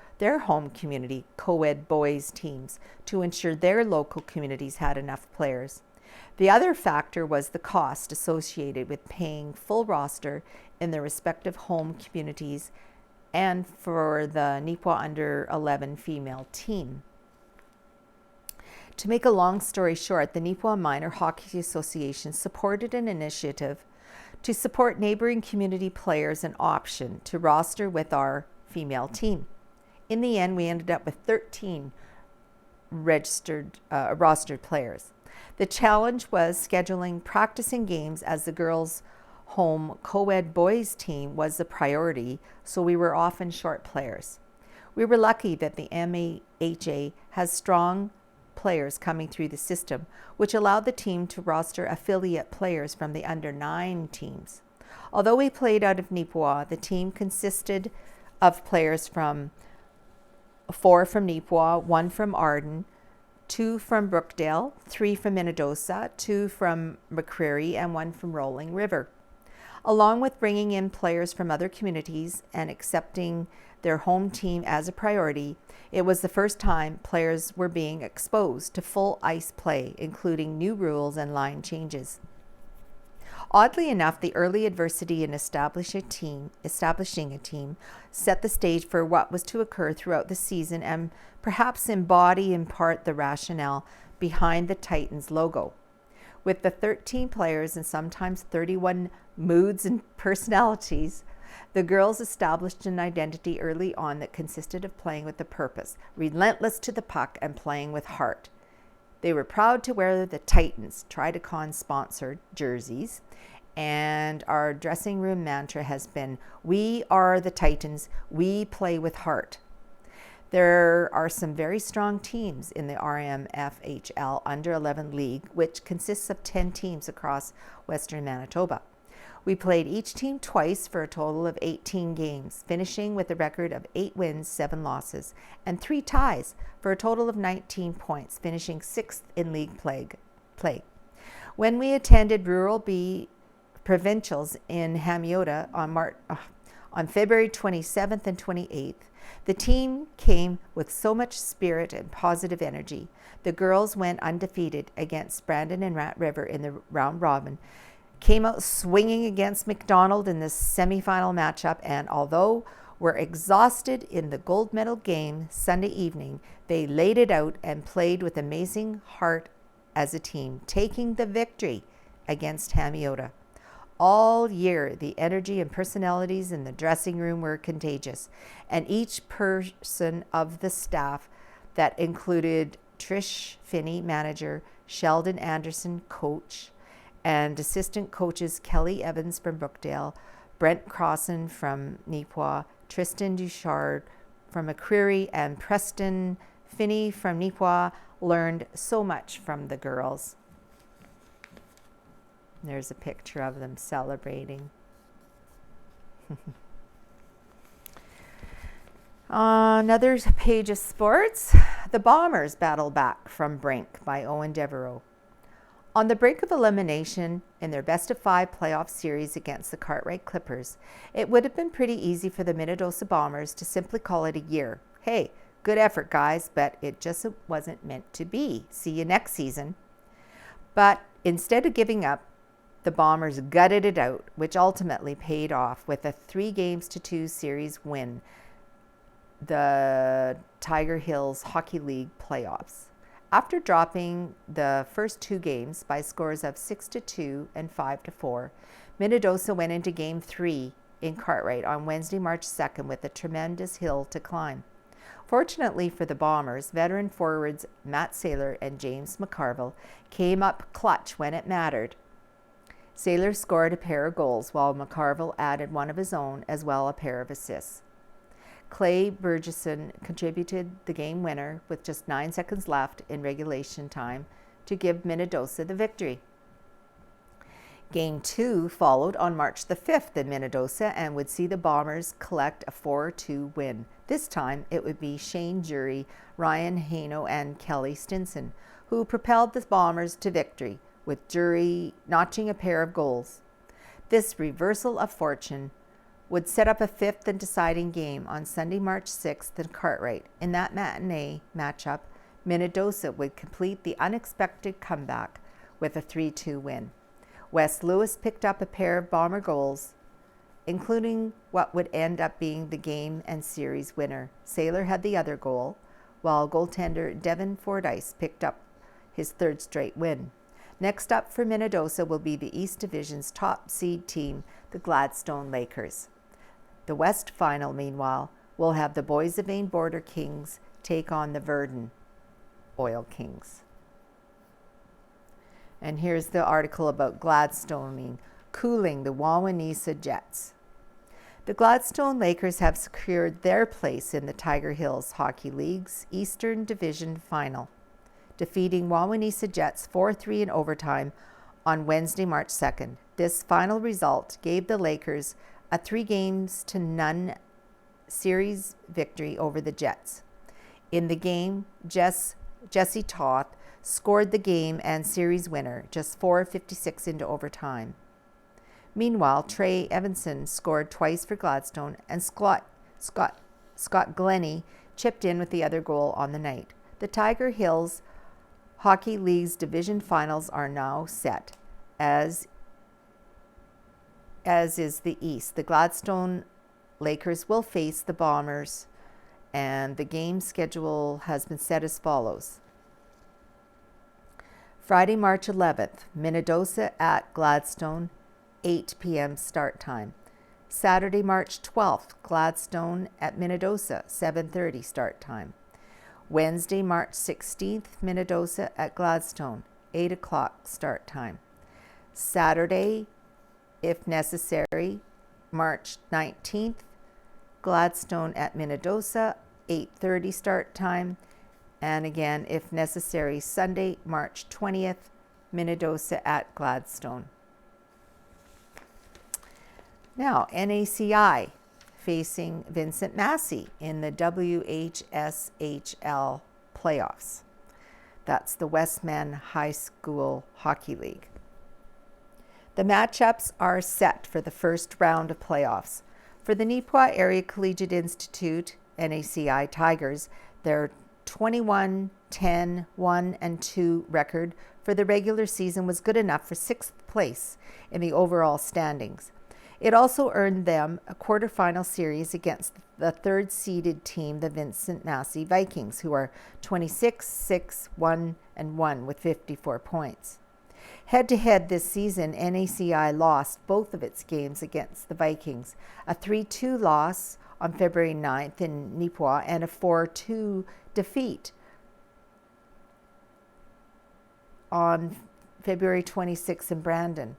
home community co-ed boys teams to ensure their local communities had enough players. The other factor was the cost associated with paying full roster in their respective home communities and for the Neepawa Under-11 female team. To make a long story short, the Neepawa Minor Hockey Association supported an initiative to support neighboring community players an option to roster with our female team. In the end, we ended up with 13 rostered players. The challenge was scheduling practicing games, as the girls' home co-ed boys team was the priority, so we were often short players. We were lucky that the MAHA has strong players coming through the system, which allowed the team to roster affiliate players from the under-9 teams. Although we played out of Neepawa, the team consisted of players from 4 from Neepawa, 1 from Arden, 2 from Brookdale, 3 from Minnedosa, 2 from McCreary, and 1 from Rolling River. Along with bringing in players from other communities and accepting their home team as a priority, it was the first time players were being exposed to full ice play, including new rules and line changes. Oddly enough, the early adversity in establishing a team set the stage for what was to occur throughout the season and perhaps embody in part the rationale behind the Titans logo. With the 13 players and sometimes 31 moods and personalities, the girls established an identity early on that consisted of playing with a purpose, relentless to the puck, and playing with heart. They were proud to wear the Titans Tridacon-sponsored jerseys, and our dressing room mantra has been, "We are the Titans, we play with heart." There are some very strong teams in the RMFHL Under-11 League, which consists of 10 teams across Western Manitoba. We played each team twice for a total of 18 games, finishing with a record of 8 wins, 7 losses, and 3 ties for a total of 19 points, finishing 6th in league play. When we attended Rural B Provincials in Hamiota on February 27th and 28th, the team came with so much spirit and positive energy. The girls went undefeated against Brandon and Rat River in the round robin, came out swinging against McDonald in the semifinal matchup, and although were exhausted in the gold medal game Sunday evening, they laid it out and played with amazing heart as a team, taking the victory against Hamiota. All year, the energy and personalities in the dressing room were contagious, and each person of the staff, that included Trish Finney, manager, Sheldon Anderson, coach, and assistant coaches Kelly Evans from Brookdale, Brent Crossan from Neepawa, Tristan Duchard from McCreary, and Preston Finney from Neepawa, learned so much from the girls. There's a picture of them celebrating. Another page of sports. The Bombers battle back from brink by Owen Devereaux. On the brink of elimination in their best-of-5 playoff series against the Cartwright Clippers, it would have been pretty easy for the Minnedosa Bombers to simply call it a year. Hey, good effort, guys, but it just wasn't meant to be. See you next season. But instead of giving up, the Bombers gutted it out, which ultimately paid off with a 3-2 series win, the Tiger Hills Hockey League playoffs. After dropping the first 2 games by scores of 6-2 and 5-4, Minnedosa went into Game 3 in Cartwright on Wednesday, March 2nd with a tremendous hill to climb. Fortunately for the Bombers, veteran forwards Matt Saylor and James McCarville came up clutch when it mattered. Saylor scored a pair of goals, while McCarville added one of his own, as well a pair of assists. Clay Burgesson contributed the game winner with just 9 seconds left in regulation time to give Minnedosa the victory. Game 2 followed on March the 5th in Minnedosa and would see the Bombers collect a 4-2 win. This time it would be Shane Jury, Ryan Haino, and Kelly Stinson who propelled the Bombers to victory, with Jury notching a pair of goals. This reversal of fortune would set up a 5th and deciding game on Sunday, March 6th in Cartwright. In that matinee matchup, Minnedosa would complete the unexpected comeback with a 3-2 win. Wes Lewis picked up a pair of Bomber goals, including what would end up being the game and series winner. Saylor had the other goal, while goaltender Devin Fordyce picked up his 3rd straight win. Next up for Minnedosa will be the East Division's top seed team, the Gladstone Lakers. The West final, meanwhile, will have the Boissevain Border Kings take on the Verdun Oil Kings. And here's the article about Gladstone cooling the Wawanesa Jets. The Gladstone Lakers have secured their place in the Tiger Hills Hockey League's Eastern Division final, defeating Wawanesa Jets 4-3 in overtime on Wednesday, March 2nd. This final result gave the Lakers a 3-0 series victory over the Jets. In the game, Jesse Toth scored the game and series winner, just 4:56 into overtime. Meanwhile, Trey Evanson scored twice for Gladstone, and Scott Glennie chipped in with the other goal on the night. The Tiger Hills Hockey League's division finals are now set, as is the East. The Gladstone Lakers will face the Bombers, and the game schedule has been set as follows. Friday, March 11th, Minnedosa at Gladstone, 8 p.m. start time. Saturday, March 12th, Gladstone at Minnedosa, 7:30 start time. Wednesday, March 16th, Minnedosa at Gladstone, 8 o'clock start time. Saturday, if necessary, March 19th, Gladstone at Minnedosa, 8:30 start time. And again, if necessary, Sunday, March 20th, Minnedosa at Gladstone. Now, NACI facing Vincent Massey in the WHSHL playoffs. That's the Westman High School Hockey League. The matchups are set for the first round of playoffs. For the Neepawa Area Collegiate Institute, NACI Tigers, their 21-10-1-2 record for the regular season was good enough for 6th place in the overall standings. It also earned them a quarterfinal series against the third-seeded team, the Vincent Massey Vikings, who are 26-6-1-1 with 54 points. Head-to-head this season, NACI lost both of its games against the Vikings, a 3-2 loss on February 9th in Neepawa and a 4-2 defeat on February 26th in Brandon.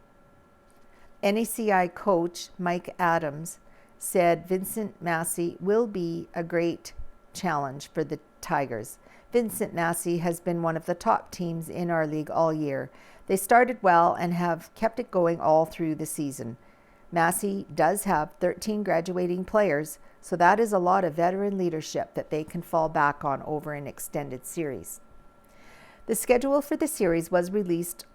NACI coach Mike Adams said Vincent Massey will be a great challenge for the Tigers. Vincent Massey has been one of the top teams in our league all year. They started well and have kept it going all through the season. Massey does have 13 graduating players, so that is a lot of veteran leadership that they can fall back on over an extended series. The schedule for the series was released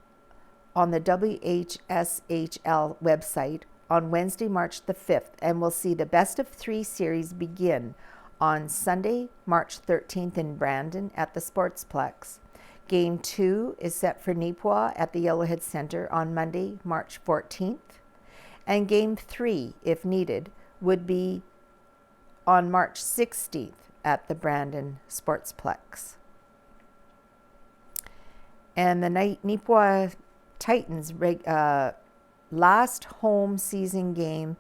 on the WHSHL website on Wednesday, March the 5th, and will see the best of 3 series begin on Sunday, March 13th in Brandon at the Sportsplex. Game 2 is set for Neepawa at the Yellowhead Center on Monday, March 14th, and Game 3, if needed, would be on March 16th at the Brandon Sportsplex. And the Neepawa Titans' last home season game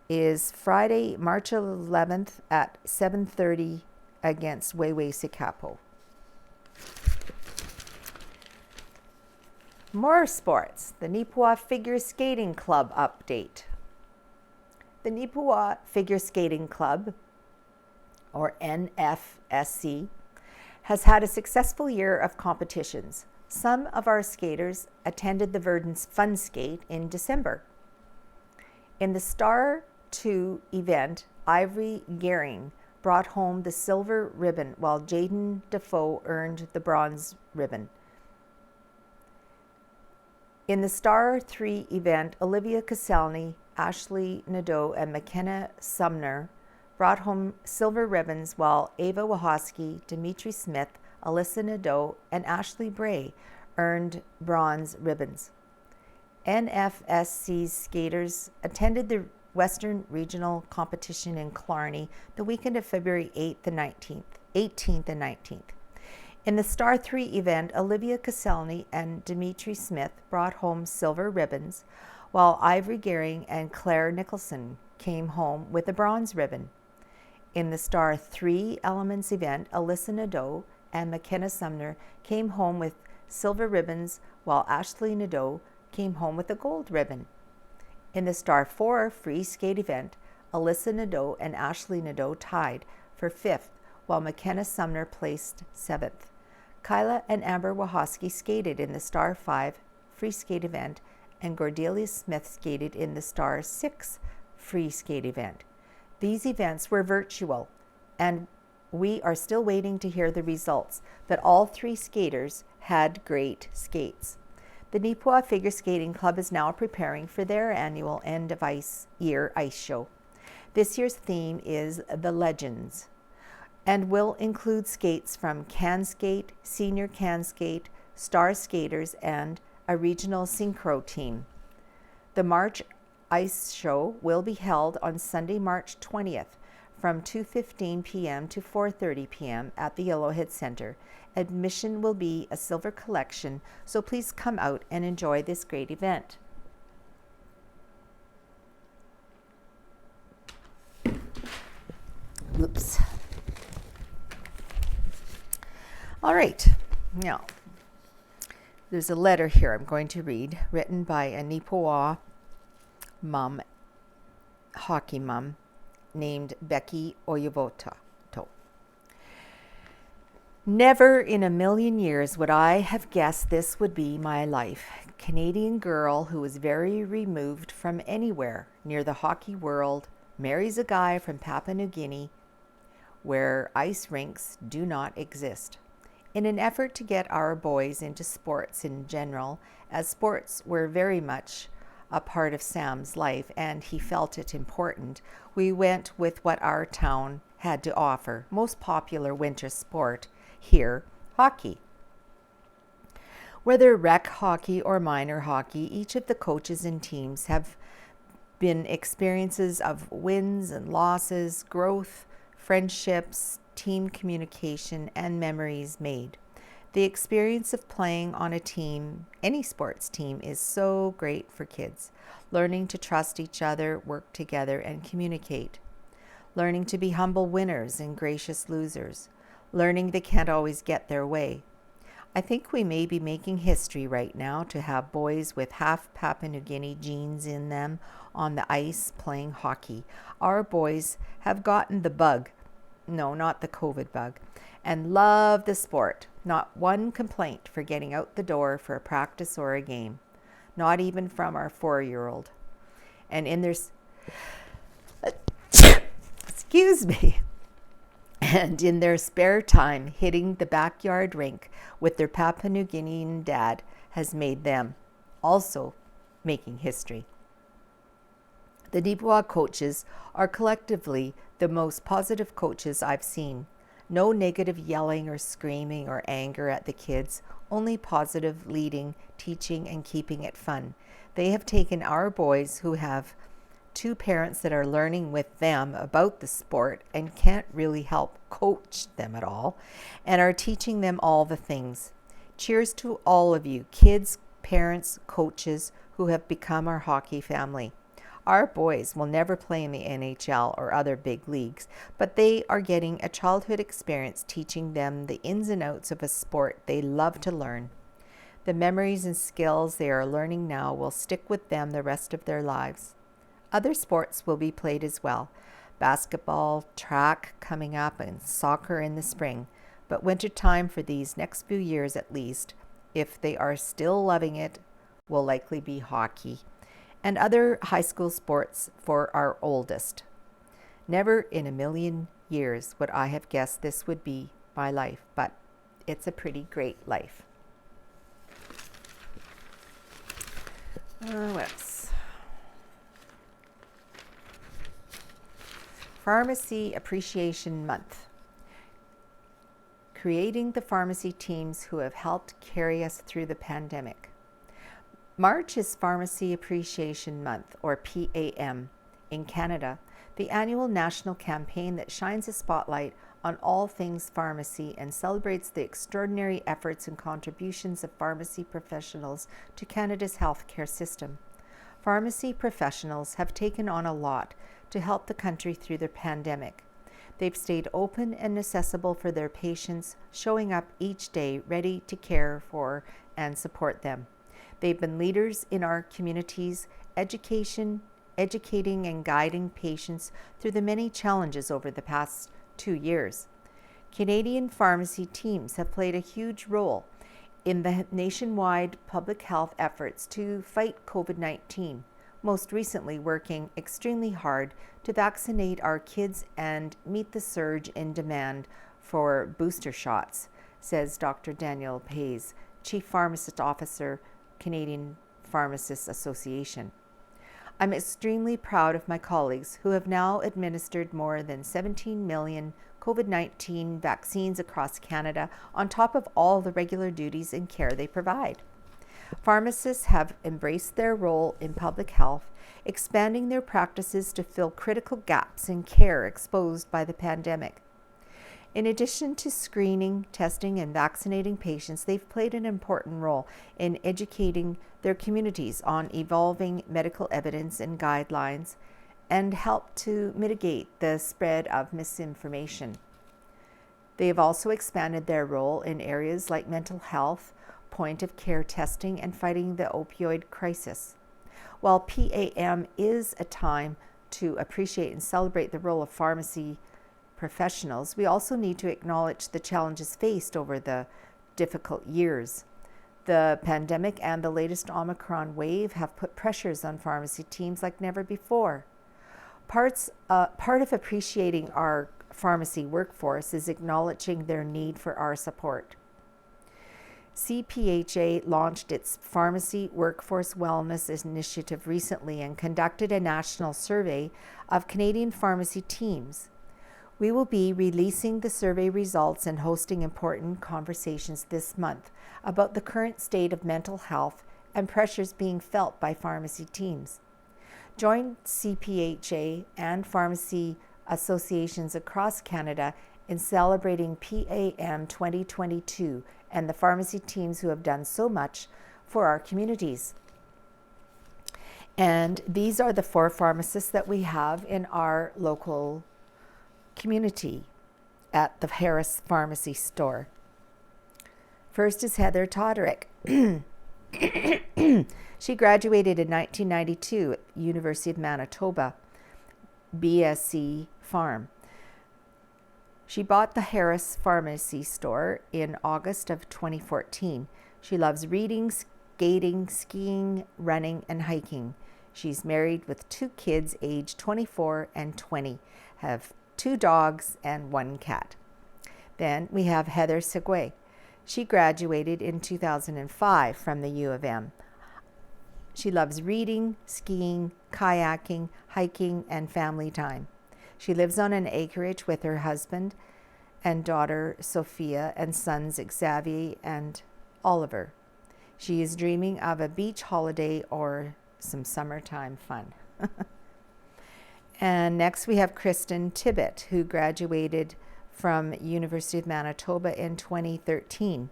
is Friday, March 11th at 7:30 against Segway. More sports. The Neepawa Figure Skating Club update. The Neepawa Figure Skating Club, or NFSC, has had a successful year of competitions. Some of our skaters attended the Verdon's Fun Skate in December. In the Star 2 event, Ivory Gehring brought home the silver ribbon, while Jaden Defoe earned the bronze ribbon. In the Star 3 event, Olivia Koselny, Ashley Nadeau, and McKenna Sumner brought home silver ribbons, while Ava Wachowski, Dimitri Smith, Alyssa Nadeau, and Ashley Bray earned bronze ribbons. NFSC's skaters attended the Western Regional Competition in Killarney the weekend of February 18th and 19th. In the Star 3 event, Olivia Koselny and Dimitri Smith brought home silver ribbons, while Ivory Gehring and Claire Nicholson came home with a bronze ribbon. In the Star 3 Elements event, Alyssa Nadeau and McKenna Sumner came home with silver ribbons, while Ashley Nadeau came home with a gold ribbon. In the Star 4 Free Skate event, Alyssa Nadeau and Ashley Nadeau tied for 5th, while McKenna Sumner placed 7th. Kyla and Amber Wachowski skated in the Star 5 Free Skate event, and Cordelia Smith skated in the Star 6 Free Skate event. These events were virtual, and we are still waiting to hear the results, but all 3 skaters had great skates. The Neepawa Figure Skating Club is now preparing for their annual end of year ice show. This year's theme is The Legends and will include skates from Can Skate, Senior Can Skate, Star Skaters, and a regional synchro team. The March Ice Show will be held on Sunday, March 20th from 2:15 p.m. to 4:30 p.m. at the Yellowhead Center. Admission will be a silver collection, so please come out and enjoy this great event. Oops. All right, now there's a letter here I'm going to read, written by a Neepawa mom, hockey mom, named Becky Oyavoto. Never in a million years would I have guessed this would be my life. Canadian girl who is very removed from anywhere near the hockey world, marries a guy from Papua New Guinea, where ice rinks do not exist. In an effort to get our boys into sports in general, as sports were very much a part of Sam's life and he felt it important, we went with what our town had to offer. Most popular winter sport here, hockey. Whether rec hockey or minor hockey, each of the coaches and teams have been experiences of wins and losses, growth, friendships, team communication, and memories made. The experience of playing on a team, any sports team, is so great for kids. Learning to trust each other, work together, and communicate. Learning to be humble winners and gracious losers. Learning they can't always get their way. I think we may be making history right now to have boys with half Papua New Guinea genes in them on the ice playing hockey. Our boys have gotten the bug, no, not the COVID bug, and love the sport. Not one complaint for getting out the door for a practice or a game. Not even from our 4-year-old. And in their excuse me. And in their spare time, hitting the backyard rink with their Papua New Guinean dad has made them also making history. The Neepawa coaches are collectively the most positive coaches I've seen. No negative yelling or screaming or anger at the kids, only positive leading, teaching, and keeping it fun. They have taken our boys who have 2 parents that are learning with them about the sport and can't really help coach them at all, and are teaching them all the things. Cheers to all of you, kids, parents, coaches who have become our hockey family. Our boys will never play in the NHL or other big leagues, but they are getting a childhood experience teaching them the ins and outs of a sport they love to learn. The memories and skills they are learning now will stick with them the rest of their lives. Other sports will be played as well. Basketball, track coming up, and soccer in the spring. But winter time for these next few years at least, if they are still loving it, will likely be hockey and other high school sports for our oldest. Never in a million years would I have guessed this would be my life, but it's a pretty great life. What else? Pharmacy Appreciation Month. Creating the pharmacy teams who have helped carry us through the pandemic. March is Pharmacy Appreciation Month, or PAM, in Canada, the annual national campaign that shines a spotlight on all things pharmacy and celebrates the extraordinary efforts and contributions of pharmacy professionals to Canada's healthcare system. Pharmacy professionals have taken on a lot to help the country through the pandemic. They've stayed open and accessible for their patients, showing up each day ready to care for and support them. They've been leaders in our communities, educating and guiding patients through the many challenges over the past 2 years. Canadian pharmacy teams have played a huge role in the nationwide public health efforts to fight COVID-19, most recently working extremely hard to vaccinate our kids and meet the surge in demand for booster shots, says Dr. Daniel Pays, Chief Pharmacist Officer, Canadian Pharmacists Association. I'm extremely proud of my colleagues who have now administered more than 17 million COVID-19 vaccines across Canada on top of all the regular duties and care they provide. Pharmacists have embraced their role in public health, expanding their practices to fill critical gaps in care exposed by the pandemic. In addition to screening, testing, and vaccinating patients, they've played an important role in educating their communities on evolving medical evidence and guidelines and helped to mitigate the spread of misinformation. They have also expanded their role in areas like mental health, point-of-care testing, and fighting the opioid crisis. While PAM is a time to appreciate and celebrate the role of pharmacy professionals, we also need to acknowledge the challenges faced over the difficult years. The pandemic and the latest Omicron wave have put pressures on pharmacy teams like never before. Part of appreciating our pharmacy workforce is acknowledging their need for our support. CPHA launched its Pharmacy Workforce Wellness Initiative recently and conducted a national survey of Canadian pharmacy teams. We will be releasing the survey results and hosting important conversations this month about the current state of mental health and pressures being felt by pharmacy teams. Join CPHA and pharmacy associations across Canada in celebrating PAM 2022 and the pharmacy teams who have done so much for our communities. And these are the 4 pharmacists that we have in our local community at the Harris Pharmacy store. First is Heather Toderick. She graduated in 1992 at University of Manitoba, BSc Pharm. She bought the Harris Pharmacy store in August of 2014. She loves reading, skating, skiing, running, and hiking. She's married with 2 kids aged 24 and 20, have 2 dogs and 1 cat. Then we have Heather Segway. She graduated in 2005 from the U of M. She loves reading, skiing, kayaking, hiking, and family time. She lives on an acreage with her husband and daughter Sophia and sons Xavier and Oliver. She is dreaming of a beach holiday or some summertime fun. And next we have Kristin Tibbett, who graduated from University of Manitoba in 2013.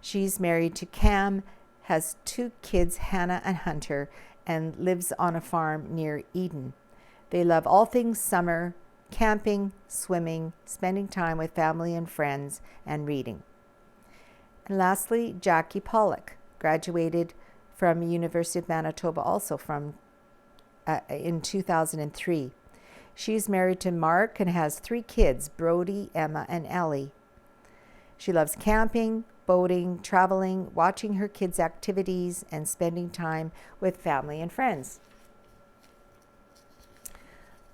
She's married to Cam, has 2 kids, Hannah and Hunter, and lives on a farm near Eden. They love all things summer, camping, swimming, spending time with family and friends, and reading. And lastly, Jackie Pollock graduated from University of Manitoba also in 2003. She's married to Mark and has 3 kids, Brody, Emma, and Ellie. She loves camping, boating, traveling, watching her kids' activities, and spending time with family and friends.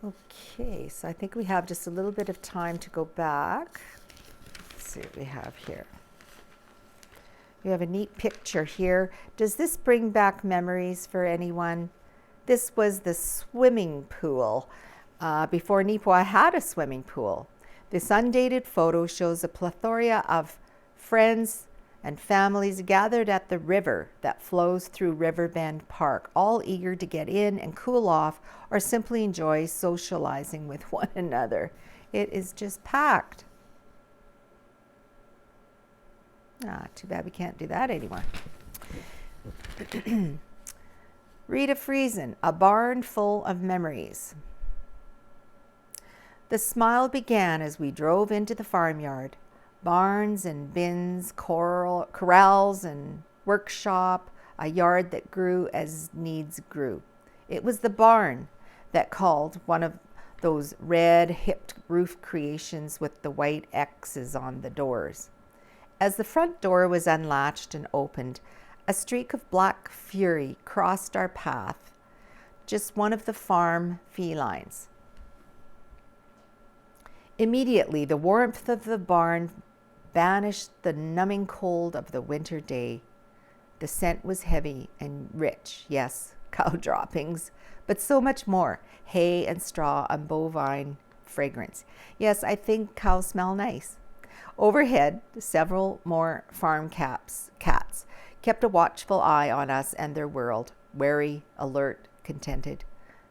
Okay, so I think we have just a little bit of time to go back. Let's see what we have here. We have a neat picture here. Does this bring back memories for anyone? This was the swimming pool before Neepawa had a swimming pool. This undated photo shows a plethora of friends and families gathered at the river that flows through Riverbend Park, all eager to get in and cool off or simply enjoy socializing with one another. It is just packed. Too bad we can't do that anymore. Rita Friesen, A Barn Full of Memories. The smile began as we drove into the farmyard. Barns and bins, corrals and workshop, a yard that grew as needs grew. It was the barn that called, one of those red-hipped roof creations with the white X's on the doors. As the front door was unlatched and opened, a streak of black fury crossed our path, just one of the farm felines. Immediately, the warmth of the barn banished the numbing cold of the winter day. The scent was heavy and rich, yes, cow droppings, but so much more, hay and straw and bovine fragrance. Yes, I think cows smell nice. Overhead, several more farm cats kept a watchful eye on us and their world, wary, alert, contented.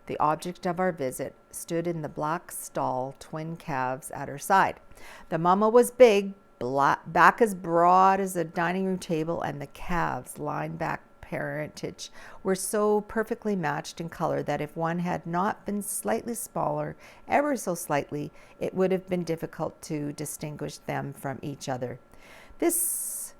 The object of our visit stood in the black stall, twin calves at her side. The mama was big, back as broad as a dining room table, and the calves, lying back parentage, were so perfectly matched in color that if one had not been slightly smaller, ever so slightly, it would have been difficult to distinguish them from each other. This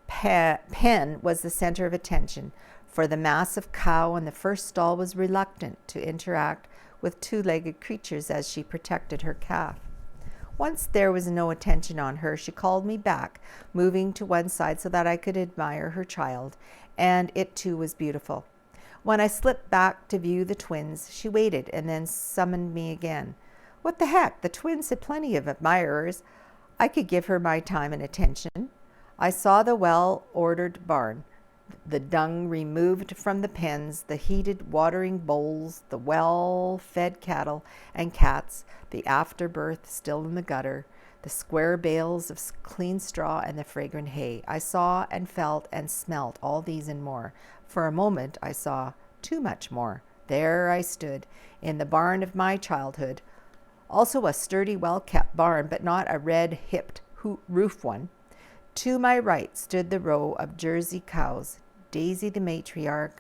pen was the center of attention, for the massive cow in the first stall was reluctant to interact with two-legged creatures as she protected her calf. Once there was no attention on her, she called me back, moving to one side so that I could admire her child, and it too was beautiful. When I slipped back to view the twins, she waited and then summoned me again. What the heck? The twins had plenty of admirers. I could give her my time and attention. I saw the well-ordered barn, the dung removed from the pens, the heated watering bowls, the well-fed cattle and cats, the afterbirth still in the gutter, the square bales of clean straw and the fragrant hay. I saw and felt and smelt all these and more. For a moment I saw too much more. There I stood, in the barn of my childhood, also a sturdy, well-kept barn, but not a red-hipped roof one. To my right stood the row of Jersey cows, Daisy the matriarch,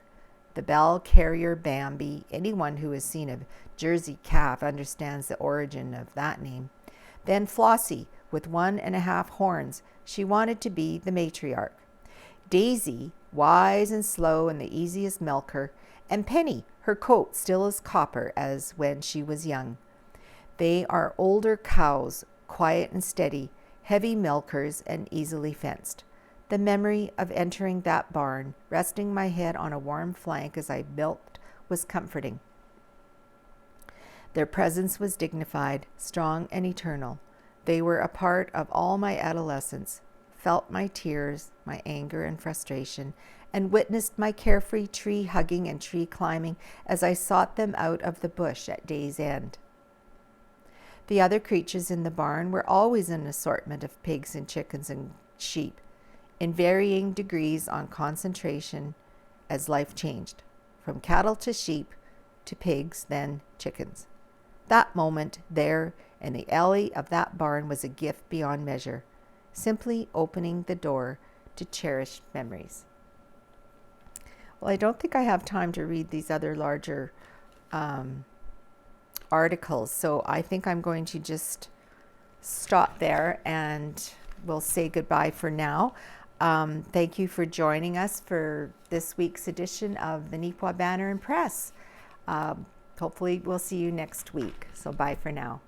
the bell carrier Bambi. Anyone who has seen a Jersey calf understands the origin of that name. Then Flossie, with 1.5 horns. She wanted to be the matriarch. Daisy, wise and slow and the easiest milker, and Penny, her coat still as copper as when she was young. They are older cows, quiet and steady, heavy milkers and easily fenced. The memory of entering that barn, resting my head on a warm flank as I milked, was comforting. Their presence was dignified, strong, and eternal. They were a part of all my adolescence, felt my tears, my anger and frustration, and witnessed my carefree tree hugging and tree climbing as I sought them out of the bush at day's end. The other creatures in the barn were always an assortment of pigs and chickens and sheep, in varying degrees on concentration as life changed, from cattle to sheep to pigs, then chickens. That moment there in the alley of that barn was a gift beyond measure, simply opening the door to cherished memories. Well, I don't think I have time to read these other larger articles, so I think I'm going to just stop there and we'll say goodbye for now. Thank you for joining us for this week's edition of the Neepawa Banner and Press. Hopefully we'll see you next week. So bye for now.